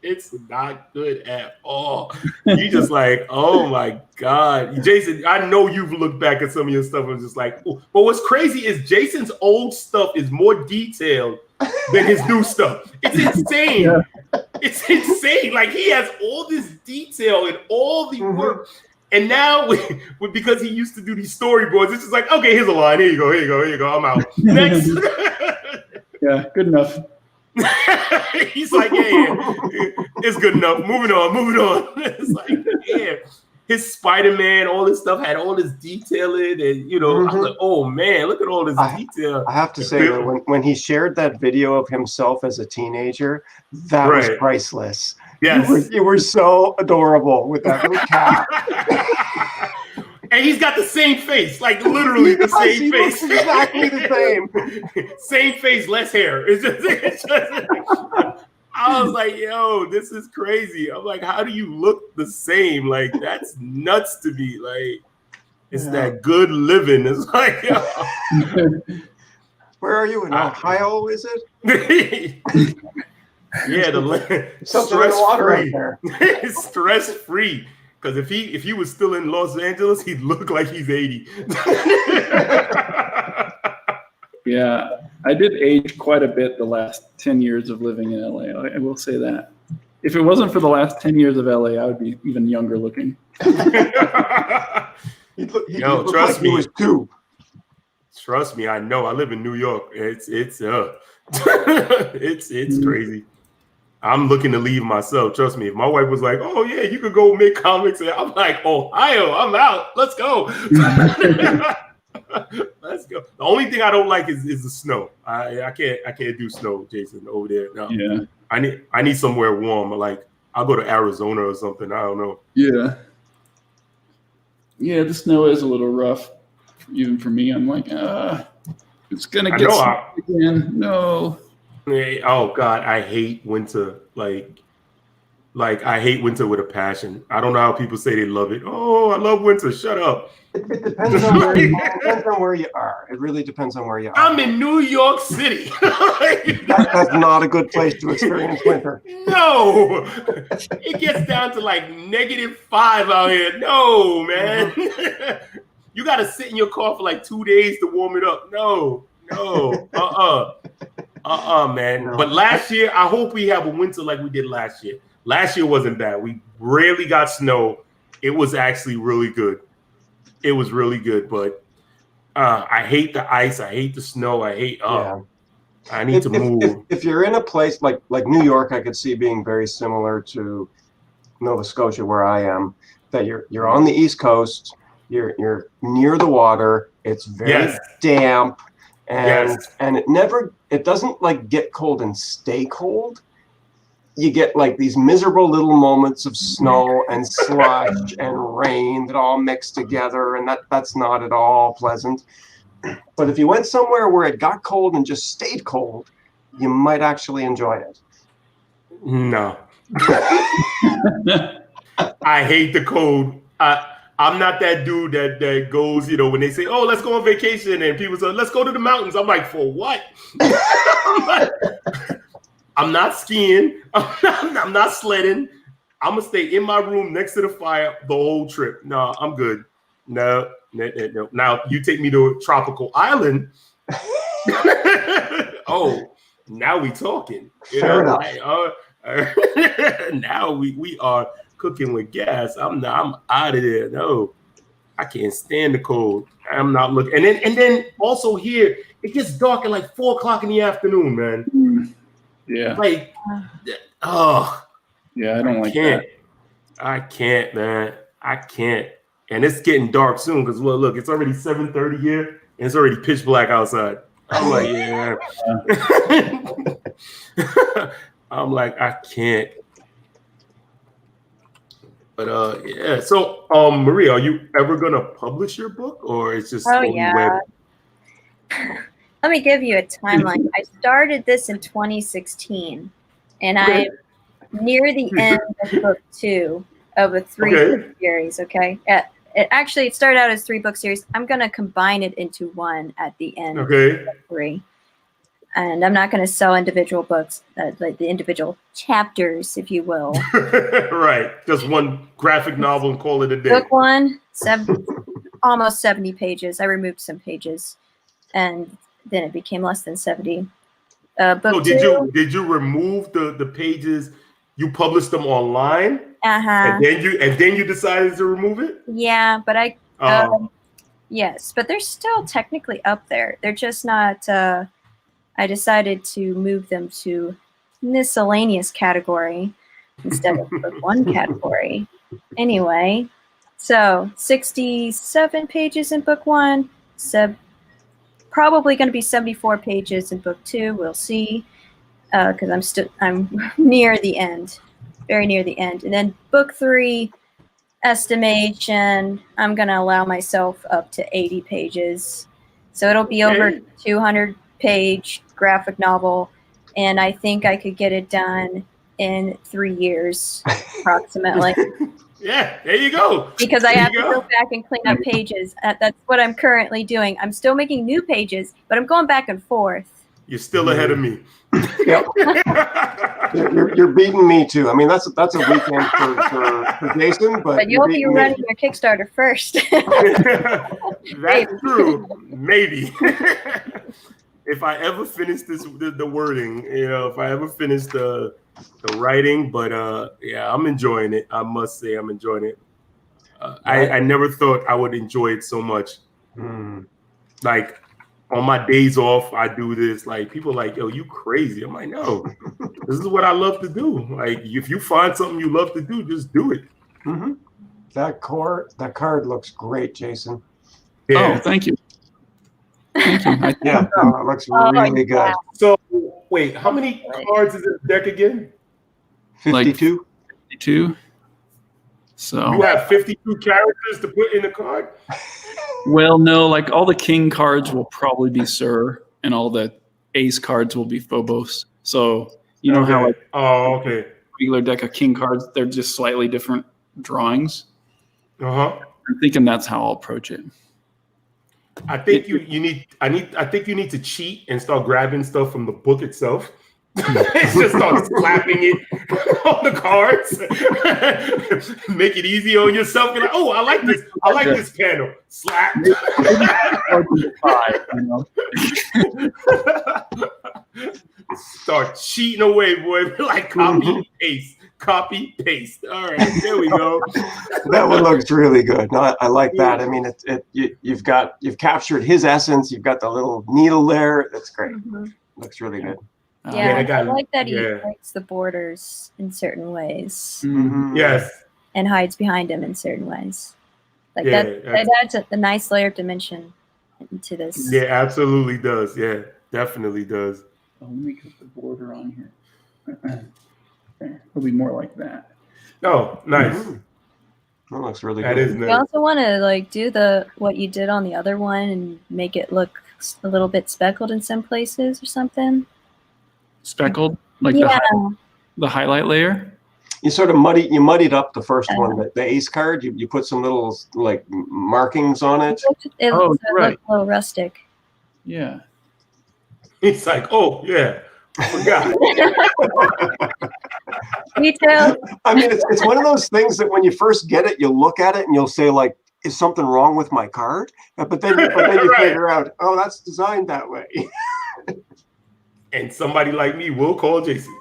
It's not good at all. You just like, oh my God. Jason, I know you've looked back at some of your stuff and just like, ooh. But what's crazy is Jason's old stuff is more detailed than his new stuff. It's insane. Yeah. It's insane. Like he has all this detail and all the work. And now because he used to do these storyboards, it's just like, okay, here's a line. Here you go. I'm out. Next. Yeah, good enough. He's like, yeah, it's good enough. Moving on. It's like, yeah, his Spider-Man, all this stuff had all this detail in it, and you know, I was like, oh man, look at all this detail. I have to say that when he shared that video of himself as a teenager, that was priceless. Yes, you were so adorable with that little cap. And he's got the same face, like literally the same face. Exactly the same. Same face, less hair. It's just I was like, yo, this is crazy. I'm like, how do you look the same? Like, that's nuts to me. Like, it's that good living. It's like, yo. Where are you in Ohio, is it? Yeah, stress-free. Stress-free. Because if he was still in Los Angeles, he'd look like he's 80. Yeah, I did age quite a bit the last 10 years of living in LA. I will say that. If it wasn't for the last 10 years of LA, I would be even younger looking. Trust me. He was 2. Trust me, I know. I live in New York. It's crazy. I'm looking to leave myself. Trust me. If my wife was like, "Oh yeah, you could go make comics," I'm like, "Ohio, I'm out. Let's go." Let's go. The only thing I don't like is the snow. I can't do snow, Jason, over there. No. Yeah. I need somewhere warm. Like I'll go to Arizona or something. I don't know. Yeah. Yeah, the snow is a little rough, even for me. I'm like, it's gonna get again. No. Oh God, I hate winter. Like I hate winter with a passion. I don't know how people say they love it. Oh, I love winter. Shut up. It depends on where you are. It really depends on where you are. I'm in New York City. That's not a good place to experience winter. No, it gets down to like -5 out here. No, man. You got to sit in your car for like 2 days to warm it up. No. Man. No. But last year, I hope we have a winter like we did last year. Last year wasn't bad. We rarely got snow. It was actually really good. It was really good, but I hate the ice. I hate the snow. I need to move. If you're in a place like New York, I could see being very similar to Nova Scotia, where I am. That you're on the East Coast. You're near the water. It's very damp. And it doesn't like get cold and stay cold. You get like these miserable little moments of snow and slush and rain that all mix together, and that's not at all pleasant. But if you went somewhere where it got cold and just stayed cold, you might actually enjoy it. No. I hate the cold. I'm not that dude that goes, when they say, "Oh, let's go on vacation," and people say, "Let's go to the mountains." I'm like, for what? I'm not skiing. I'm not sledding. I'm gonna stay in my room next to the fire the whole trip. No, I'm good. No. Now you take me to a tropical island. Oh, now we talking. Fair enough. Now we are cooking with gas. I'm out of there. No, I can't stand the cold. I'm not looking. And then also here, it gets dark at like 4 o'clock in the afternoon, man. Yeah. Like, yeah, I don't like that. I can't, man. I can't. And it's getting dark soon because, well, look, it's already 7:30 here and it's already pitch black outside. I'm like, yeah. I'm like, I can't. But yeah. So, Maria, are you ever gonna publish your book, or it's just web? Let me give you a timeline. I started this in 2016, and I'm near the end of book 2 of a 3-book series. Okay. It started out as 3-book series. I'm gonna combine it into one at the end. Of book 3. And I'm not going to sell individual books, like the individual chapters, if you will. Right. Just one graphic novel and call it a day. Book 1, almost 70 pages. I removed some pages, and then it became less than 70. Book 2, did you remove the pages? You published them online, and then you decided to remove it. Yeah, but yes, but they're still technically up there. They're just not. I decided to move them to miscellaneous category instead of book 1 category. Anyway, so 67 pages in book 1, probably going to be 74 pages in book 2. We'll see, because I'm near the end, very near the end. And then book 3 estimation, I'm going to allow myself up to 80 pages. So it'll be over 200-page graphic novel, and I think I could get it done in 3 years, approximately. Yeah, there you go. Because I have to go back and clean up pages. That's what I'm currently doing. I'm still making new pages, but I'm going back and forth. You're still ahead of me. Yep. You're beating me too. I mean, that's a weekend for Jason, but you'll be running your Kickstarter first. That's true. Maybe. If I ever finish the wording, if I ever finish the writing, but yeah, I'm enjoying it. I must say, I'm enjoying it. I never thought I would enjoy it so much. Like on my days off, I do this. Like people are like, yo, you crazy? I'm like, no, this is what I love to do. Like if you find something you love to do, just do it. Mm-hmm. That card looks great, Jason. Yeah. Oh, thank you. Thank you. Yeah, it looks really good. Wow. So wait, how many cards is in the deck again? 52. Like 52. So you have 52 characters to put in the card? Well, no, like all the king cards will probably be Sir, and all the ace cards will be Phobos. So you know how like regular deck of king cards, they're just slightly different drawings. I'm thinking that's how I'll approach it. I think you need to cheat and start grabbing stuff from the book itself. Just start slapping it on the cards. Make it easy on yourself. Be like, oh, I like this. I like this panel. Slap. Start cheating away, boy. Like copy, paste. Copy, paste. All right, there we go. That one looks really good. No, I like that. I mean, you've captured his essence. You've got the little needle there. That's great. Looks really good. Yeah, I like that he breaks the borders in certain ways. Yes. And hides behind him in certain ways. Like that adds a nice layer of dimension into this. Yeah, absolutely does. Yeah, definitely does. Oh, let me put the border on here. It'll be more like that. Oh, nice. That looks really good. That is nice. You also want to like do what you did on the other one and make it look a little bit speckled in some places or something. Speckled, like the highlight layer. You sort of muddied up the first one, the ace card. You put some little like markings on it. It looks a little rustic. Yeah. It's like, oh yeah, forgot. Detail. I mean, it's one of those things that when you first get it, you'll look at it and you'll say like, is something wrong with my card? But then you Right. figure out, oh, that's designed that way. And somebody like me will call Jason.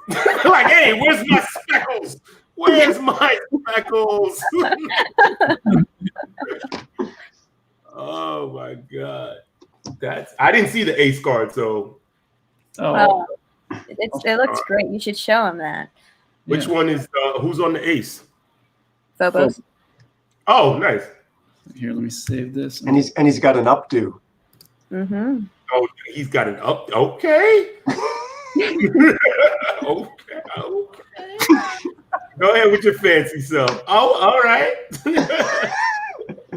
Like, hey, where's my speckles? Where's my speckles? Oh my God. I didn't see the ace card, so. Oh. It looks great. You should show him that. Which one is who's on the ace? Phobos. Oh, nice. Here, let me save this. And he's got an updo. Mm-hmm. Oh, he's got an up. Okay. Okay. Go ahead with your fancy self. Oh, all right.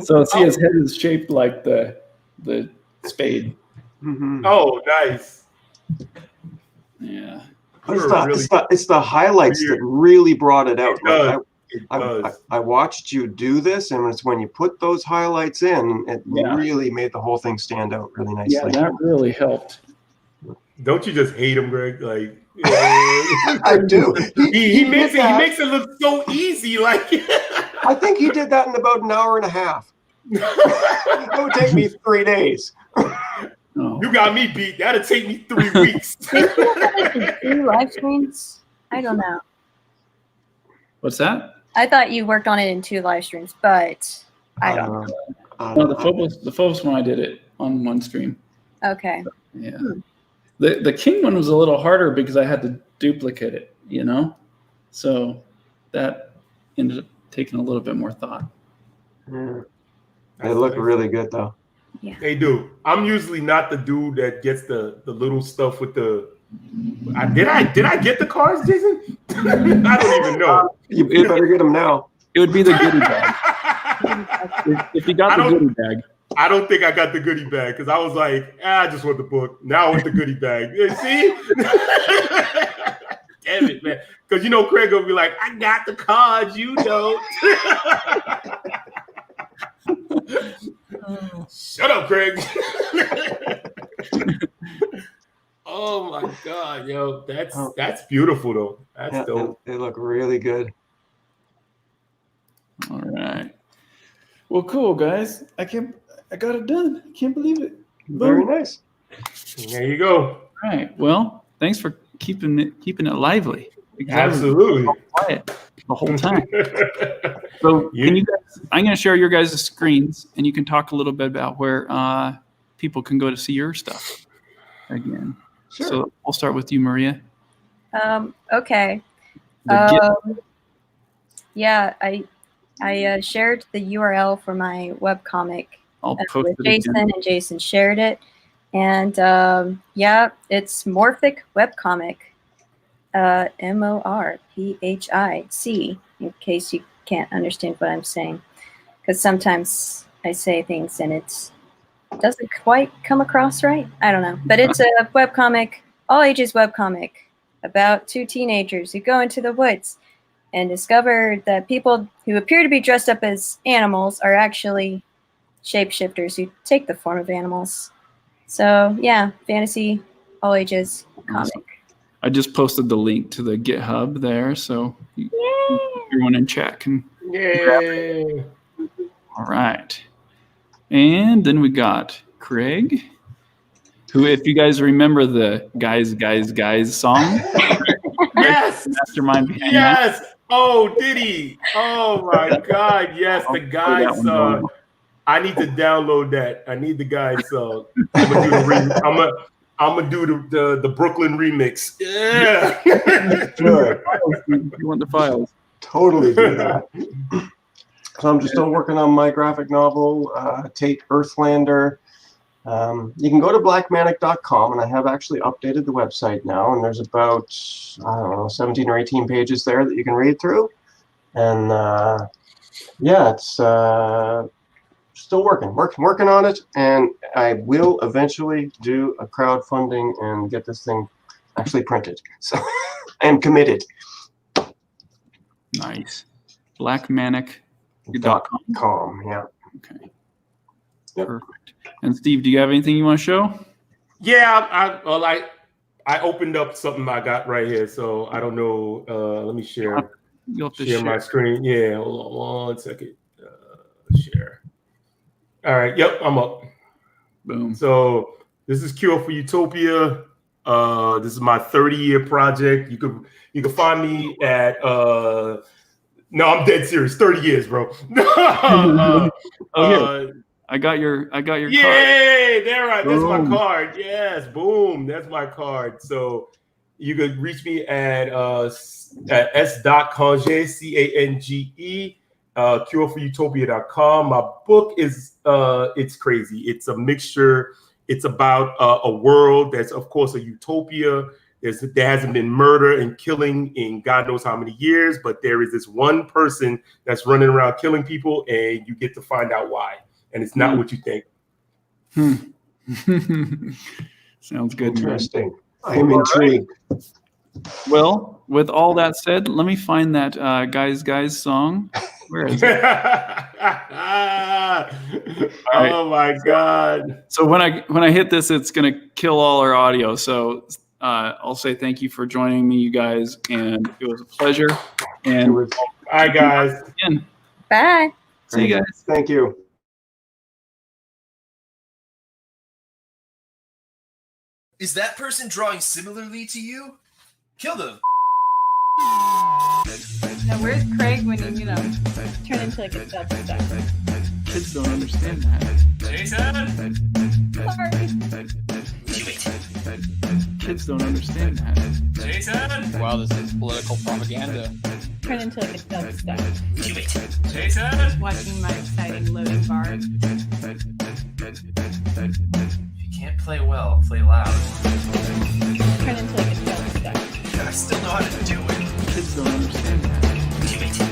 So see, his head is shaped like the spade. Mm-hmm. Oh, nice. Yeah. It's the highlights that really brought it out. I watched you do this, and it's when you put those highlights in, it really made the whole thing stand out really nicely. Yeah, that really helped. Don't you just hate him, Greg? Like I do. He makes it look so easy. Like I think he did that in about an hour and a half. It would take me 3 days. Oh. You got me beat. That'll take me 3 weeks. Did you have to do live streams? I don't know. What's that? I thought you worked on it in 2 live streams, but I don't know. No, the Phobos one, I did it on one stream. Okay. Yeah. The King one was a little harder because I had to duplicate it, you know? So that ended up taking a little bit more thought. Yeah. They look really good though. Yeah. They do. I'm usually not the dude that gets the little stuff with the. Did I get the cards, Jason? I don't even know. You better get them now. It would be the goodie bag. if you got the goodie bag. I don't think I got the goodie bag because I was like, I just want the book. Now I want the goodie bag. You see? Damn it, man. Because you know Craig will be like, I got the cards, you don't. Shut up, Craig. Oh my God, yo, that's beautiful though. That's dope. They look really good. All right. Well, cool, guys. I got it done. I can't believe it. Very nice. There you go. All right. Well, thanks for keeping it lively. Absolutely. Quiet the whole time. So can you guys, I'm going to share your guys' screens, and you can talk a little bit about where people can go to see your stuff again. Sure. So we'll start with you, Maria. Okay. Yeah, I shared the URL for my webcomic with Jason, and Jason shared it. And yeah, it's Morphic Webcomic, MORPHIC, in case you can't understand what I'm saying. Because sometimes I say things and it doesn't quite come across right. I don't know. But it's a webcomic, all ages webcomic, about 2 teenagers who go into the woods and discover that people who appear to be dressed up as animals are actually shapeshifters who take the form of animals. So yeah, fantasy, all ages comic. I just posted the link to the GitHub there, so everyone in chat can. Yay! All right, and then we got Craig, who, if you guys remember the guys song, Yes, mastermind behind yes. that. Oh, did he? Oh my God, yes, the guys song. I need to download that. I need the guys song. I'm gonna do the Brooklyn remix. Yeah. Sure. You want the files? Totally do that. So I'm just still working on my graphic novel, Tate Earthlander. You can go to blackmanic.com, and I have actually updated the website now, and there's about, I don't know, 17 or 18 pages there that you can read through. And yeah, it's still working on it, and I will eventually do a crowdfunding and get this thing actually printed. So I am committed. Nice. Blackmanic.com. Yeah. Okay. Yep. Perfect. And Steve, do you have anything you want to show? Yeah, I opened up something I got right here, so I don't know. Let me share. You'll have to share my screen. Yeah, hold on 1 second. Share. All right. Yep, I'm up. Boom. So this is Cure for Utopia. This is my 30-year project. You can find me at no, I'm dead serious. 30 years, bro. I got your card. Yay! There, right. That's my card. Yes, boom. That's my card. So you could reach me at s.cange, CANGE, cureforutopia.com. My book is it's crazy. It's a mixture. It's about a world that's, of course, a utopia. There hasn't been murder and killing in God knows how many years, but there is this one person that's running around killing people, and you get to find out why. And it's not what you think. Sounds good. Interesting. I am intrigued. Well, with all that said, let me find that Guys song. Where is it? Oh my God. So when I hit this, it's gonna kill all our audio. So I'll say thank you for joining me, you guys, and it was a pleasure. And bye, guys. Again. Bye. See you guys. Thank you. Is that person drawing similarly to you? Kill them. Now where's Craig when you turn into like a dubstep? Kids don't understand that. Jason! Sorry. Kids don't understand that. Jason! Wow, this is political propaganda. Turn into like a dubstep. Jason! Watching my exciting loading bar. If you can't play well, play loud. Turn into like a dubstep. I still know how to do it. Kids don't understand that. Jason!